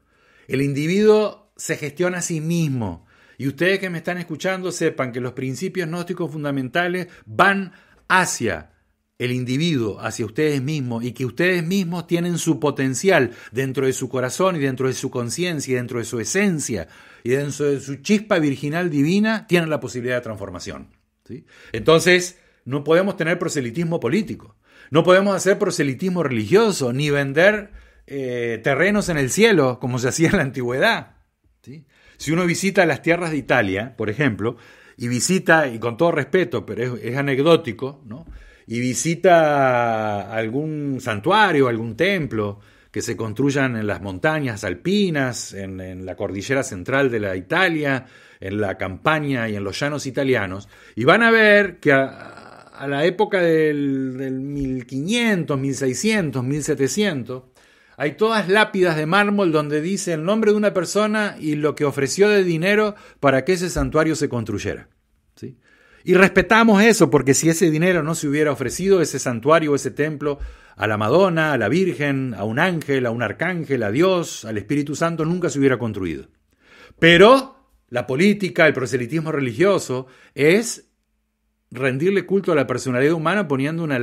El individuo se gestiona a sí mismo. Y ustedes que me están escuchando sepan que los principios gnósticos fundamentales van hacia el individuo, hacia ustedes mismos, y que ustedes mismos tienen su potencial dentro de su corazón y dentro de su conciencia y dentro de su esencia y dentro de su chispa virginal divina, tienen la posibilidad de transformación, ¿sí? Entonces, no podemos tener proselitismo político, no podemos hacer proselitismo religioso, ni vender terrenos en el cielo, como se hacía en la antigüedad, ¿sí? Si uno visita las tierras de Italia, por ejemplo, y visita, y con todo respeto, pero es anecdótico, ¿no?, y visita algún santuario, algún templo que se construyan en las montañas alpinas, en la cordillera central de la Italia, en la Campania y en los llanos italianos, y van a ver que a la época del 1500, 1600, 1700, hay todas lápidas de mármol donde dice el nombre de una persona y lo que ofreció de dinero para que ese santuario se construyera, ¿sí? Y respetamos eso, porque si ese dinero no se hubiera ofrecido, ese santuario, ese templo, a la Madonna, a la Virgen, a un ángel, a un arcángel, a Dios, al Espíritu Santo, nunca se hubiera construido. Pero la política, el proselitismo religioso, es rendirle culto a la personalidad humana poniendo una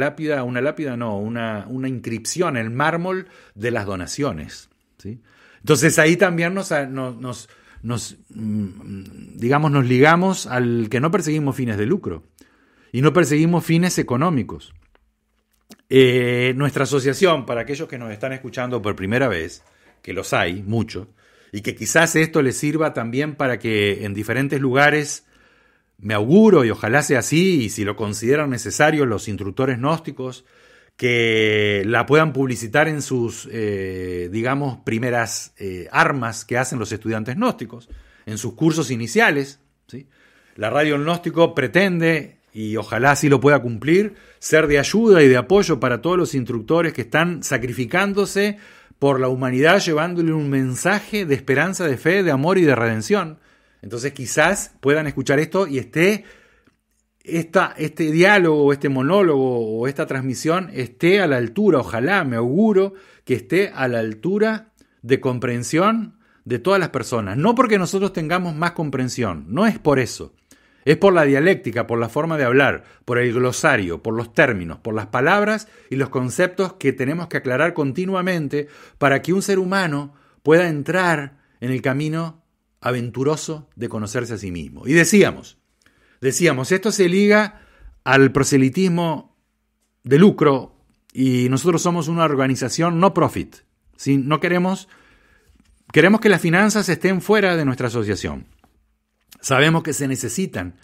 inscripción en el mármol de las donaciones, ¿sí? Entonces ahí también nos ligamos al que no perseguimos fines de lucro y no perseguimos fines económicos. Nuestra asociación, para aquellos que nos están escuchando por primera vez, que los hay, muchos, y que quizás esto les sirva también para que en diferentes lugares, me auguro y ojalá sea así, y si lo consideran necesario los instructores gnósticos, que la puedan publicitar en sus, primeras armas que hacen los estudiantes gnósticos, en sus cursos iniciales, ¿sí? La Radio Gnóstico pretende, y ojalá así lo pueda cumplir, ser de ayuda y de apoyo para todos los instructores que están sacrificándose por la humanidad, llevándole un mensaje de esperanza, de fe, de amor y de redención. Entonces quizás puedan escuchar esto y este diálogo, este monólogo o esta transmisión esté a la altura, ojalá, me auguro que esté a la altura de comprensión de todas las personas. No porque nosotros tengamos más comprensión, no es por eso. Es por la dialéctica, por la forma de hablar, por el glosario, por los términos, por las palabras y los conceptos que tenemos que aclarar continuamente para que un ser humano pueda entrar en el camino aventuroso de conocerse a sí mismo. Y decíamos, esto se liga al proselitismo de lucro y nosotros somos una organización no profit. ¿Sí? No queremos que las finanzas estén fuera de nuestra asociación. Sabemos que se necesitan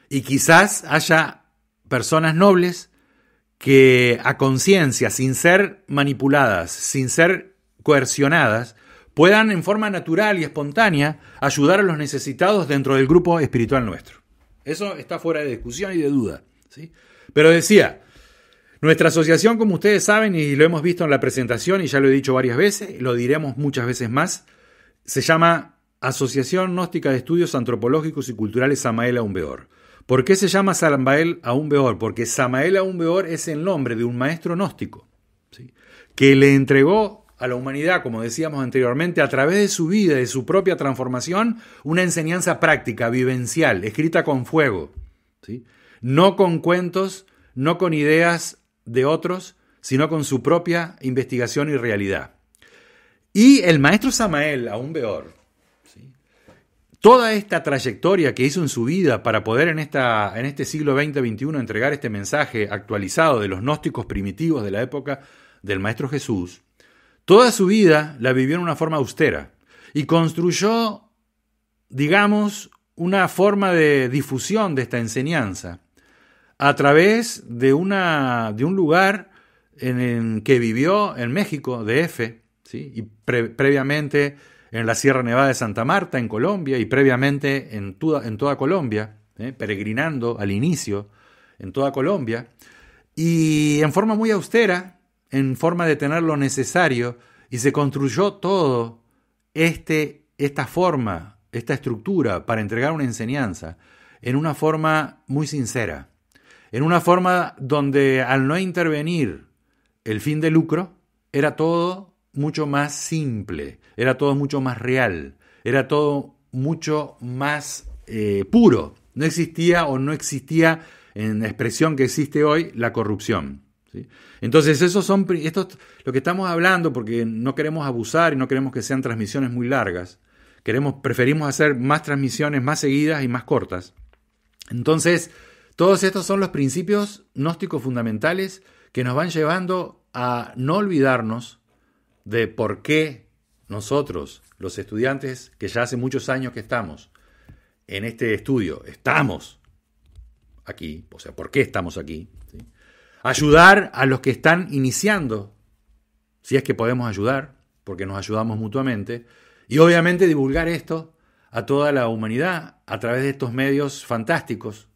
y quizás haya personas nobles que a conciencia, sin ser manipuladas, sin ser coercionadas, puedan en forma natural y espontánea ayudar a los necesitados dentro del grupo espiritual nuestro. Eso está fuera de discusión y de duda, ¿sí? Pero decía, nuestra asociación, como ustedes saben, y lo hemos visto en la presentación, y ya lo he dicho varias veces, lo diremos muchas veces más, se llama Asociación Gnóstica de Estudios Antropológicos y Culturales Samael Aún Beor. ¿Por qué se llama Samael Aún Beor? Porque Samael Aún Beor es el nombre de un maestro gnóstico, ¿sí?, que le entregó a la humanidad, como decíamos anteriormente, a través de su vida y de su propia transformación, una enseñanza práctica, vivencial, escrita con fuego, ¿sí?, no con cuentos, no con ideas de otros, sino con su propia investigación y realidad. Y el maestro Samael Aún Beor, ¿sí?, toda esta trayectoria que hizo en su vida para poder en este siglo XX-XXI entregar este mensaje actualizado de los gnósticos primitivos de la época del Maestro Jesús, toda su vida la vivió en una forma austera y construyó, digamos, una forma de difusión de esta enseñanza a través de un lugar en que vivió en México, DF, ¿sí? Y previamente en la Sierra Nevada de Santa Marta, en Colombia, y previamente en toda Colombia, peregrinando al inicio en toda Colombia, y en forma muy austera, en forma de tener lo necesario, y se construyó todo esta forma, esta estructura para entregar una enseñanza en una forma muy sincera, en una forma donde al no intervenir el fin de lucro, era todo mucho más simple, era todo mucho más real, era todo mucho más puro. No existía en la expresión que existe hoy la corrupción, ¿sí? Entonces esto es lo que estamos hablando, porque no queremos abusar y no queremos que sean transmisiones muy largas. Preferimos hacer más transmisiones más seguidas y más cortas. Entonces, todos estos son los principios gnósticos fundamentales que nos van llevando a no olvidarnos de por qué nosotros, los estudiantes que ya hace muchos años que estamos en este estudio, estamos aquí, o sea, ¿por qué estamos aquí? ¿Sí? Ayudar a los que están iniciando, si es que podemos ayudar, porque nos ayudamos mutuamente, y obviamente divulgar esto a toda la humanidad a través de estos medios fantásticos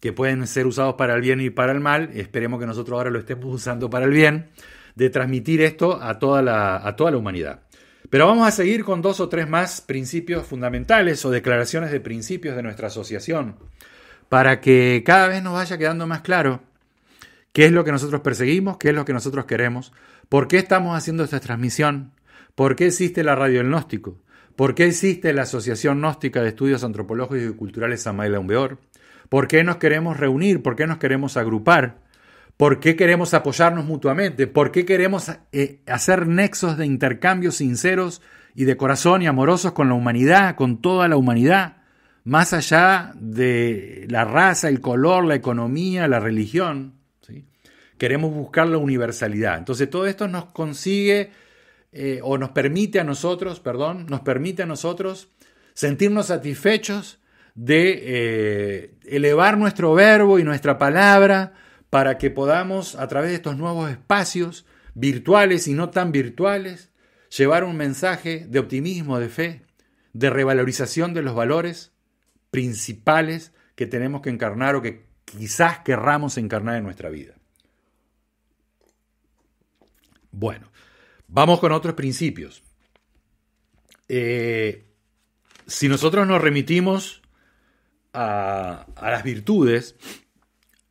que pueden ser usados para el bien y para el mal. Esperemos que nosotros ahora lo estemos usando para el bien, de transmitir esto a toda la humanidad. Pero vamos a seguir con 2 o 3 más principios fundamentales o declaraciones de principios de nuestra asociación, para que cada vez nos vaya quedando más claro qué es lo que nosotros perseguimos, qué es lo que nosotros queremos, por qué estamos haciendo esta transmisión, por qué existe la Radio del Gnóstico, por qué existe la Asociación Gnóstica de Estudios Antropológicos y Culturales Samael Aun Weor, por qué nos queremos reunir, por qué nos queremos agrupar, por qué queremos apoyarnos mutuamente, por qué queremos hacer nexos de intercambio sinceros y de corazón y amorosos con la humanidad, con toda la humanidad, más allá de la raza, el color, la economía, la religión, ¿sí? Queremos buscar la universalidad. Entonces todo esto nos consigue, nos permite a nosotros sentirnos satisfechos de elevar nuestro verbo y nuestra palabra para que podamos, a través de estos nuevos espacios virtuales y no tan virtuales, llevar un mensaje de optimismo, de fe, de revalorización de los valores principales que tenemos que encarnar o que quizás querramos encarnar en nuestra vida. Bueno, vamos con otros principios. Si nosotros nos remitimos a las virtudes,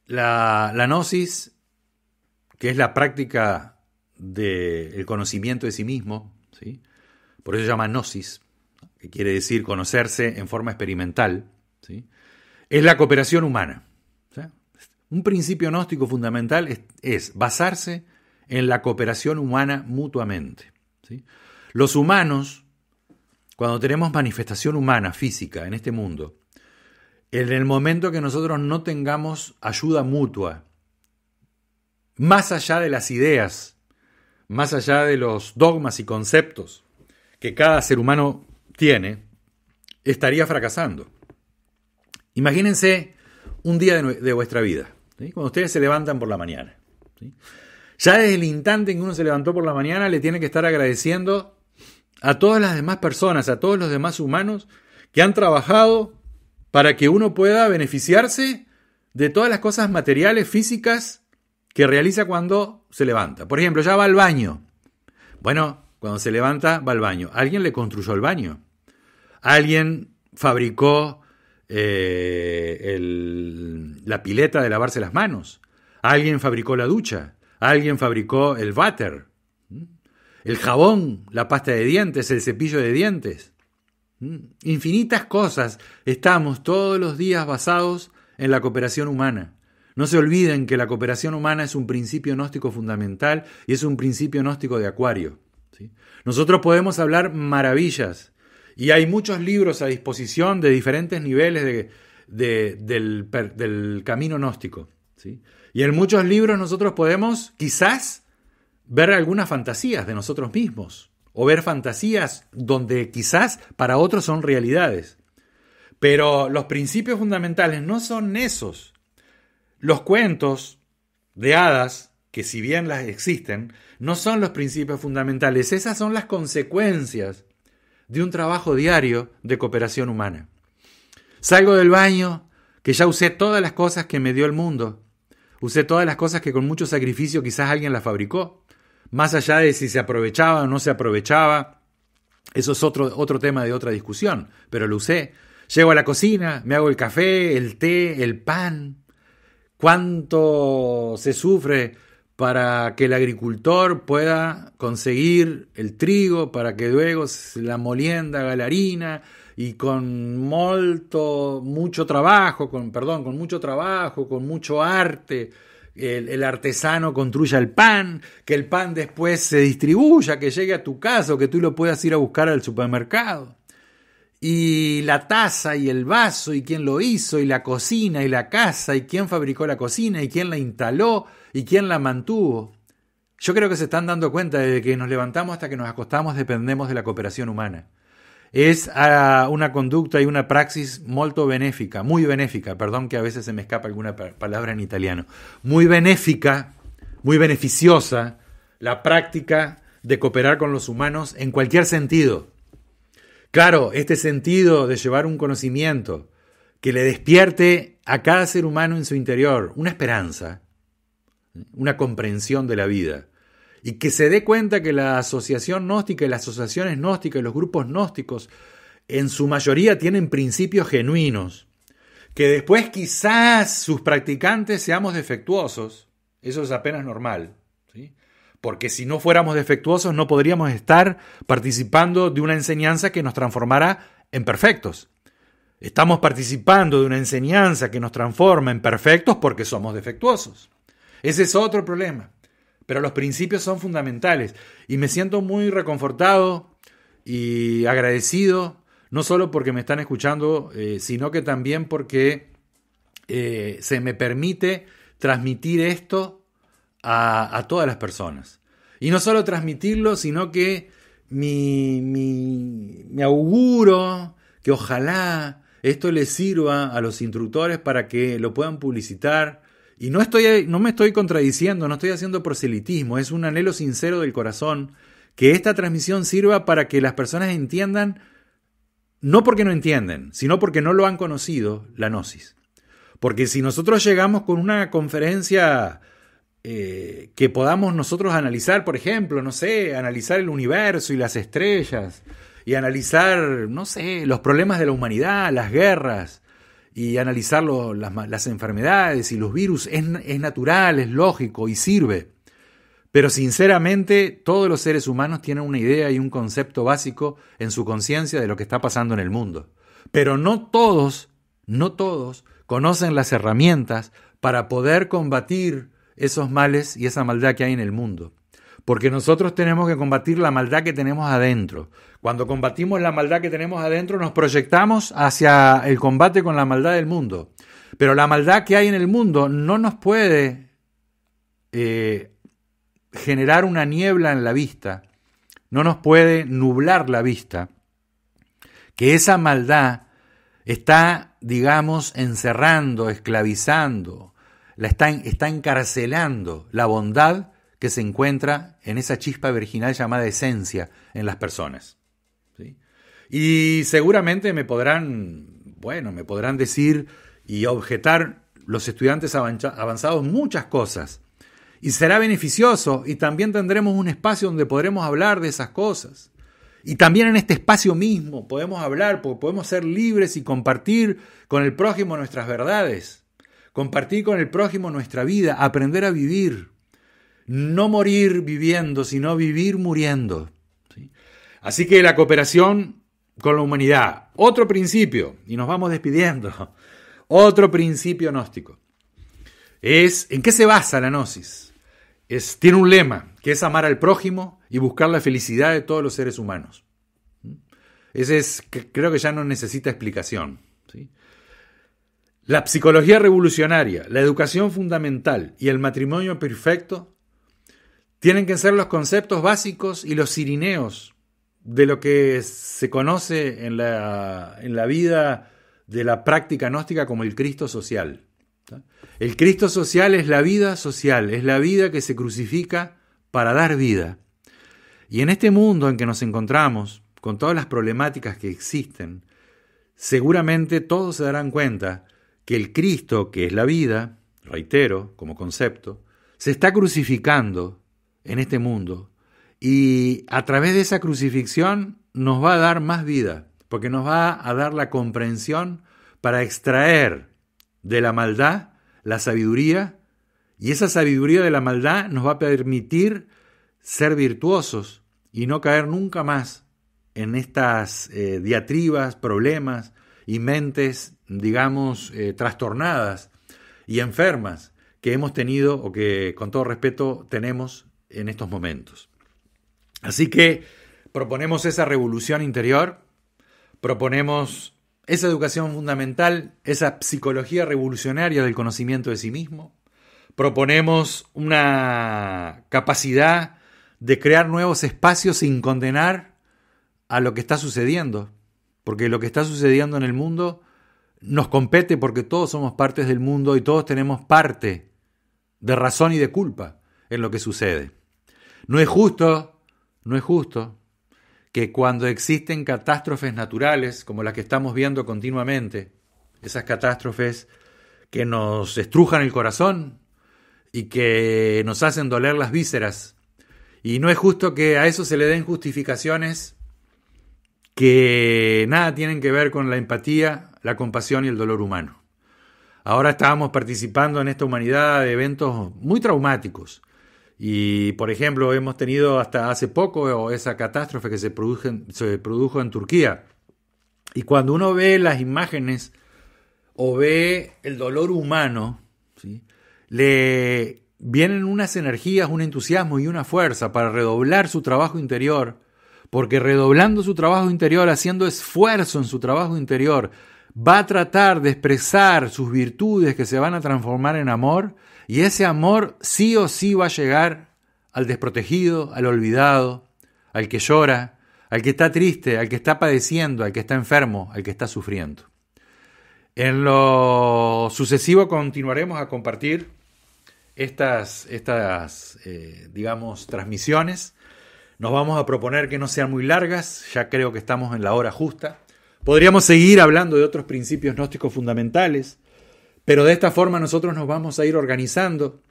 la gnosis, que es la práctica del conocimiento de sí mismo, ¿sí? Por eso se llama gnosis, que quiere decir conocerse en forma experimental, ¿sí? Es la cooperación humana. ¿Sí? Un principio gnóstico fundamental es basarse en la cooperación humana mutuamente, ¿sí? Los humanos, cuando tenemos manifestación humana física en este mundo, en el momento que nosotros no tengamos ayuda mutua, más allá de las ideas, más allá de los dogmas y conceptos que cada ser humano tiene, estaría fracasando. Imagínense un día de vuestra vida, ¿sí? Cuando ustedes se levantan por la mañana, ¿sí? Ya desde el instante en que uno se levantó por la mañana, le tiene que estar agradeciendo a todas las demás personas, a todos los demás humanos que han trabajado para que uno pueda beneficiarse de todas las cosas materiales, físicas, que realiza cuando se levanta. Por ejemplo, ya va al baño. Bueno, cuando se levanta, va al baño. ¿Alguien le construyó el baño? ¿Alguien fabricó la pileta de lavarse las manos? ¿Alguien fabricó la ducha? ¿Alguien fabricó el váter? ¿El jabón? ¿La pasta de dientes? ¿El cepillo de dientes? Infinitas cosas. Estamos todos los días basados en la cooperación humana. No se olviden que la cooperación humana es un principio gnóstico fundamental y es un principio gnóstico de Acuario, ¿sí? Nosotros podemos hablar maravillas y hay muchos libros a disposición de diferentes niveles del camino gnóstico, ¿sí? Y en muchos libros nosotros podemos quizás ver algunas fantasías de nosotros mismos, o ver fantasías donde quizás para otros son realidades. Pero los principios fundamentales no son esos. Los cuentos de hadas, que si bien las existen, no son los principios fundamentales. Esas son las consecuencias de un trabajo diario de cooperación humana. Salgo del baño, que ya usé todas las cosas que me dio el mundo. Usé todas las cosas que con mucho sacrificio quizás alguien las fabricó. Más allá de si se aprovechaba o no se aprovechaba, eso es otro tema de otra discusión, pero lo usé. Llego a la cocina, me hago el café, el té, el pan. ¿Cuánto se sufre para que el agricultor pueda conseguir el trigo, para que luego la molienda haga la harina, y con mucho trabajo, con mucho arte, el artesano construya el pan, que el pan después se distribuya, que llegue a tu casa o que tú lo puedas ir a buscar al supermercado? Y la taza y el vaso, y quién lo hizo, y la cocina y la casa, y quién fabricó la cocina, y quién la instaló, y quién la mantuvo. Yo creo que se están dando cuenta de que nos levantamos hasta que nos acostamos dependemos de la cooperación humana. Es una conducta y una praxis muy benéfica, perdón que a veces se me escapa alguna palabra en italiano, muy benéfica, muy beneficiosa, la práctica de cooperar con los humanos en cualquier sentido. Claro, este sentido de llevar un conocimiento que le despierte a cada ser humano en su interior una esperanza, una comprensión de la vida, y que se dé cuenta que la asociación gnóstica y las asociaciones gnósticas y los grupos gnósticos en su mayoría tienen principios genuinos, que después quizás sus practicantes seamos defectuosos, eso es apenas normal, ¿sí? Porque si no fuéramos defectuosos no podríamos estar participando de una enseñanza que nos transformara en perfectos. Estamos participando de una enseñanza que nos transforma en perfectos porque somos defectuosos. Ese es otro problema. Pero los principios son fundamentales y me siento muy reconfortado y agradecido, no solo porque me están escuchando, sino que también porque se me permite transmitir esto a todas las personas. Y no solo transmitirlo, sino que me auguro que ojalá esto les sirva a los instructores para que lo puedan publicitar. Y no me estoy contradiciendo, no estoy haciendo proselitismo, es un anhelo sincero del corazón que esta transmisión sirva para que las personas entiendan, no porque no entienden, sino porque no lo han conocido, la gnosis. Porque si nosotros llegamos con una conferencia que podamos nosotros analizar, por ejemplo, analizar el universo y las estrellas, y analizar, los problemas de la humanidad, las guerras, y analizar las enfermedades y los virus, es natural, es lógico y sirve. Pero sinceramente, todos los seres humanos tienen una idea y un concepto básico en su conciencia de lo que está pasando en el mundo. Pero no todos conocen las herramientas para poder combatir esos males y esa maldad que hay en el mundo. Porque nosotros tenemos que combatir la maldad que tenemos adentro. Cuando combatimos la maldad que tenemos adentro, nos proyectamos hacia el combate con la maldad del mundo. Pero la maldad que hay en el mundo no nos puede generar una niebla en la vista, no nos puede nublar la vista, que esa maldad está, encerrando, esclavizando, está encarcelando la bondad que se encuentra en esa chispa virginal llamada esencia en las personas. ¿Sí? Y seguramente me podrán decir y objetar los estudiantes avanzados muchas cosas. Y será beneficioso y también tendremos un espacio donde podremos hablar de esas cosas. Y también en este espacio mismo podemos hablar, porque podemos ser libres y compartir con el prójimo nuestras verdades. Compartir con el prójimo nuestra vida, aprender a vivir. No morir viviendo, sino vivir muriendo. ¿Sí? Así que la cooperación con la humanidad. Otro principio, y nos vamos despidiendo. Otro principio gnóstico. ¿En qué se basa la gnosis? Tiene un lema, que es amar al prójimo y buscar la felicidad de todos los seres humanos. Creo que ya no necesita explicación. ¿Sí? La psicología revolucionaria, la educación fundamental y el matrimonio perfecto Tienen que ser los conceptos básicos y los cirineos de lo que se conoce en la vida de la práctica gnóstica como el Cristo social. El Cristo social es la vida social, es la vida que se crucifica para dar vida. Y en este mundo en que nos encontramos, con todas las problemáticas que existen, seguramente todos se darán cuenta que el Cristo, que es la vida, reitero, como concepto, se está crucificando en este mundo y a través de esa crucifixión nos va a dar más vida, porque nos va a dar la comprensión para extraer de la maldad la sabiduría, y esa sabiduría de la maldad nos va a permitir ser virtuosos y no caer nunca más en estas diatribas, problemas y mentes, digamos, trastornadas y enfermas que hemos tenido o que, con todo respeto, tenemos en estos momentos. Así que proponemos esa revolución interior, proponemos esa educación fundamental, esa psicología revolucionaria del conocimiento de sí mismo. Proponemos una capacidad de crear nuevos espacios sin condenar a lo que está sucediendo, porque lo que está sucediendo en el mundo nos compete porque todos somos partes del mundo y todos tenemos parte de razón y de culpa en lo que sucede. No es justo que cuando existen catástrofes naturales, como las que estamos viendo continuamente, esas catástrofes que nos estrujan el corazón y que nos hacen doler las vísceras, y no es justo que a eso se le den justificaciones que nada tienen que ver con la empatía, la compasión y el dolor humano. Ahora estábamos participando en esta humanidad de eventos muy traumáticos. Y, por ejemplo, hemos tenido hasta hace poco esa catástrofe que se produjo en Turquía. Y cuando uno ve las imágenes o ve el dolor humano, ¿sí?, le vienen unas energías, un entusiasmo y una fuerza para redoblar su trabajo interior, porque redoblando su trabajo interior, haciendo esfuerzo en su trabajo interior, va a tratar de expresar sus virtudes que se van a transformar en amor. Y ese amor sí o sí va a llegar al desprotegido, al olvidado, al que llora, al que está triste, al que está padeciendo, al que está enfermo, al que está sufriendo. En lo sucesivo continuaremos a compartir estas transmisiones. Nos vamos a proponer que no sean muy largas, ya creo que estamos en la hora justa. Podríamos seguir hablando de otros principios gnósticos fundamentales, pero de esta forma nosotros nos vamos a ir organizando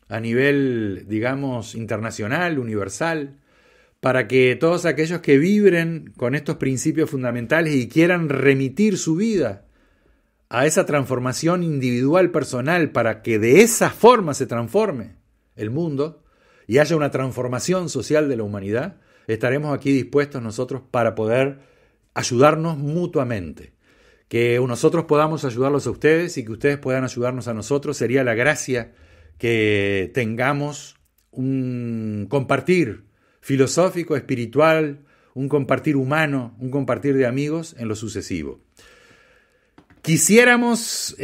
a nivel, digamos, internacional, universal, para que todos aquellos que vibren con estos principios fundamentales y quieran remitir su vida a esa transformación individual personal, para que de esa forma se transforme el mundo y haya una transformación social de la humanidad, estaremos aquí dispuestos nosotros para poder ayudarnos mutuamente. Que nosotros podamos ayudarlos a ustedes y que ustedes puedan ayudarnos a nosotros, sería la gracia que tengamos un compartir filosófico, espiritual, un compartir humano, un compartir de amigos en lo sucesivo. Quisiéramos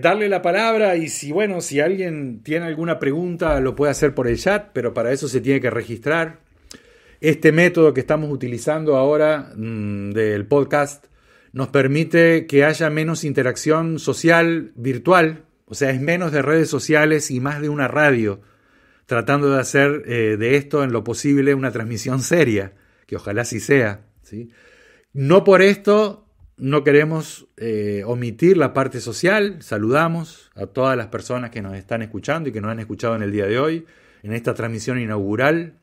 darle la palabra y si alguien tiene alguna pregunta lo puede hacer por el chat, pero para eso se tiene que registrar. Este método que estamos utilizando ahora del podcast nos permite que haya menos interacción social virtual, o sea, es menos de redes sociales y más de una radio, tratando de hacer de esto en lo posible una transmisión seria, que ojalá sí sea, ¿sí? No por esto no queremos omitir la parte social. Saludamos a todas las personas que nos están escuchando y que nos han escuchado en el día de hoy, en esta transmisión inaugural,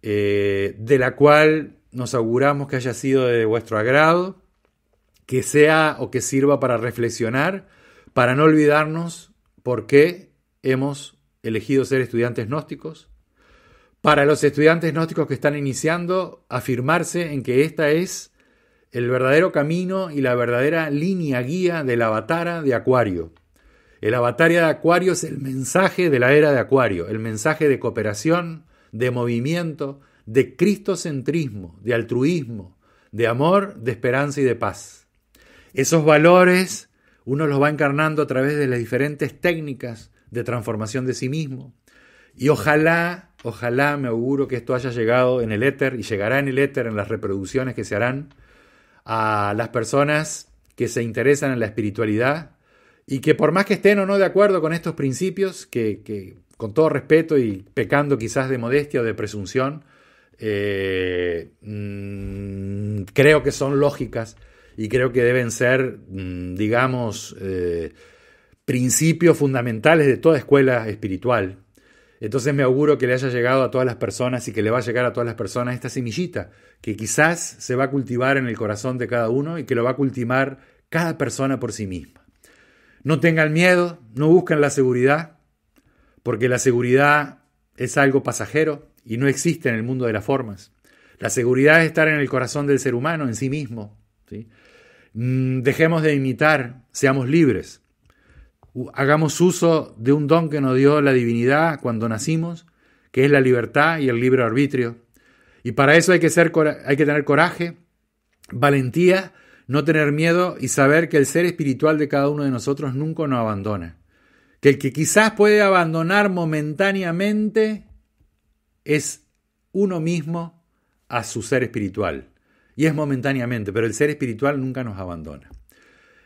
de la cual nos auguramos que haya sido de vuestro agrado, que sea o que sirva para reflexionar, para no olvidarnos por qué hemos elegido ser estudiantes gnósticos. Para los estudiantes gnósticos que están iniciando, afirmarse en que esta es el verdadero camino y la verdadera línea guía del Avatara de Acuario. El Avatara de Acuario es el mensaje de la era de Acuario, el mensaje de cooperación, de movimiento, de cristocentrismo, de altruismo, de amor, de esperanza y de paz. Esos valores uno los va encarnando a través de las diferentes técnicas de transformación de sí mismo y ojalá ojalá, me auguro que esto haya llegado en el éter y llegará en el éter en las reproducciones que se harán a las personas que se interesan en la espiritualidad y que por más que estén o no de acuerdo con estos principios, que con todo respeto y pecando quizás de modestia o de presunción, creo que son lógicas y creo que deben ser, digamos, principios fundamentales de toda escuela espiritual. Entonces me auguro que le haya llegado a todas las personas y que le va a llegar a todas las personas esta semillita que quizás se va a cultivar en el corazón de cada uno y que lo va a cultivar cada persona por sí misma. No tengan miedo, no busquen la seguridad, porque la seguridad es algo pasajero y no existe en el mundo de las formas. La seguridad es estar en el corazón del ser humano, en sí mismo, ¿sí? Dejemos de imitar, seamos libres. Hagamos uso de un don que nos dio la divinidad cuando nacimos, que es la libertad y el libre arbitrio. Y para eso hay que tener coraje, valentía, no tener miedo y saber que el ser espiritual de cada uno de nosotros nunca nos abandona. Que el que quizás puede abandonar momentáneamente es uno mismo a su ser espiritual. Y es momentáneamente, pero el ser espiritual nunca nos abandona.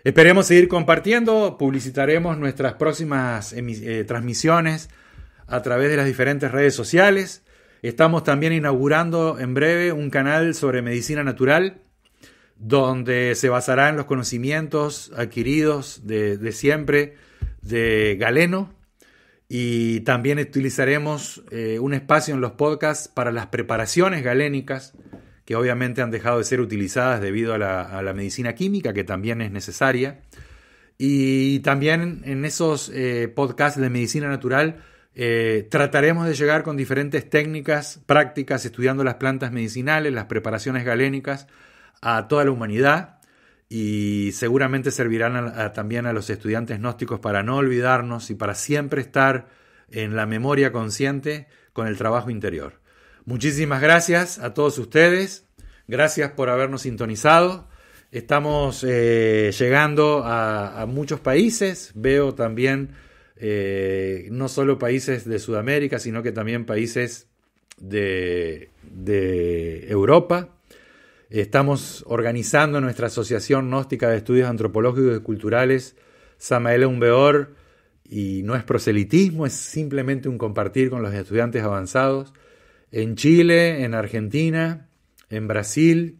Esperemos seguir compartiendo, publicitaremos nuestras próximas transmisiones a través de las diferentes redes sociales. Estamos también inaugurando en breve un canal sobre medicina natural, donde se basará en los conocimientos adquiridos de siempre de Galeno, y también utilizaremos un espacio en los podcasts para las preparaciones galénicas, que obviamente han dejado de ser utilizadas debido a la medicina química, que también es necesaria. Y también en esos podcasts de medicina natural trataremos de llegar con diferentes técnicas prácticas, estudiando las plantas medicinales, las preparaciones galénicas, a toda la humanidad, y seguramente servirán también a los estudiantes gnósticos para no olvidarnos y para siempre estar en la memoria consciente con el trabajo interior. Muchísimas gracias a todos ustedes, gracias por habernos sintonizado. Estamos llegando a muchos países, veo también no solo países de Sudamérica, sino que también países de Europa. Estamos organizando nuestra Asociación Gnóstica de Estudios Antropológicos y Culturales, Samael Beor, y no es proselitismo, es simplemente un compartir con los estudiantes avanzados, en Chile, en Argentina, en Brasil,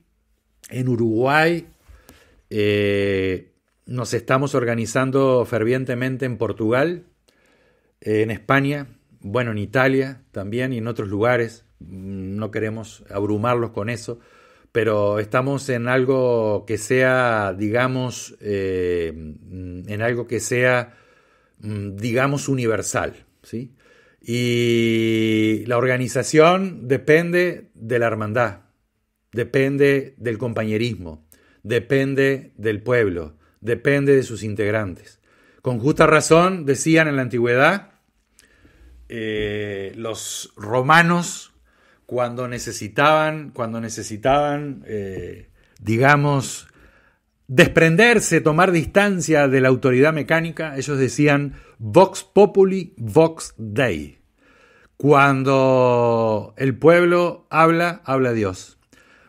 en Uruguay. Nos estamos organizando fervientemente en Portugal, en España, bueno, en Italia también y en otros lugares. No queremos abrumarlos con eso, pero estamos en algo que sea, digamos, digamos, universal, ¿sí? Y la organización depende de la hermandad, depende del compañerismo, depende del pueblo, depende de sus integrantes. Con justa razón decían en la antigüedad los romanos cuando necesitaban, digamos, desprenderse, tomar distancia de la autoridad mecánica, ellos decían vox populi, vox Dei. Cuando el pueblo habla, habla Dios.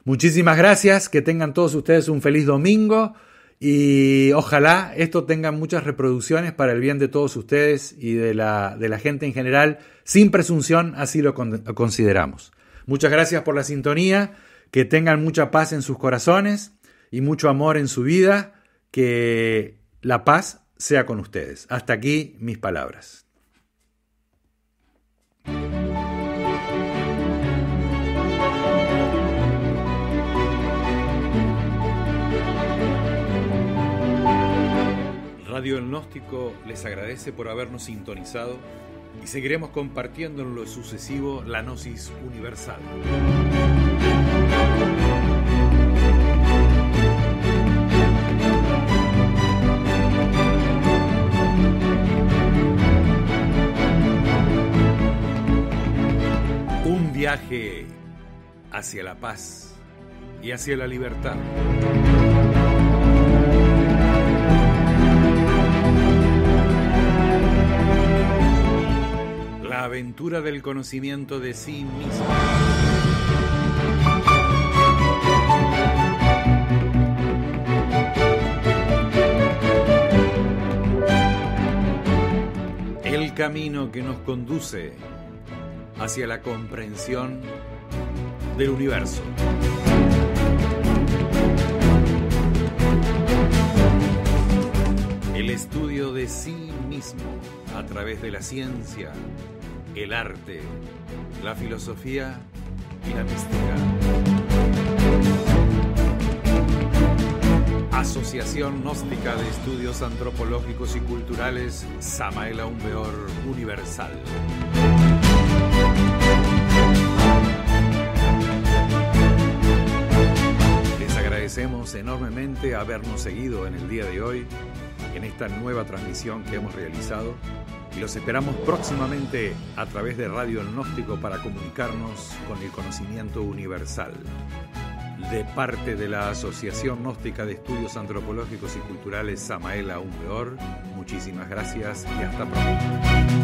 Muchísimas gracias, que tengan todos ustedes un feliz domingo y ojalá esto tenga muchas reproducciones para el bien de todos ustedes y de la gente en general. Sin presunción, así lo consideramos. Muchas gracias por la sintonía, que tengan mucha paz en sus corazones y mucho amor en su vida, que la paz sea con ustedes. Hasta aquí mis palabras. Radio El Gnóstico les agradece por habernos sintonizado y seguiremos compartiendo en lo sucesivo la Gnosis Universal. Un viaje hacia la paz y hacia la libertad. La aventura cultura del conocimiento de sí mismo. El camino que nos conduce hacia la comprensión del universo. El estudio de sí mismo a través de la ciencia, el arte, la filosofía y la mística. Asociación Gnóstica de Estudios Antropológicos y Culturales Samael Aun Weor Universal. Les agradecemos enormemente habernos seguido en el día de hoy, en esta nueva transmisión que hemos realizado, y los esperamos próximamente a través de Radio El Gnóstico para comunicarnos con el conocimiento universal. De parte de la Asociación Gnóstica de Estudios Antropológicos y Culturales Samael Aun Weor, muchísimas gracias y hasta pronto.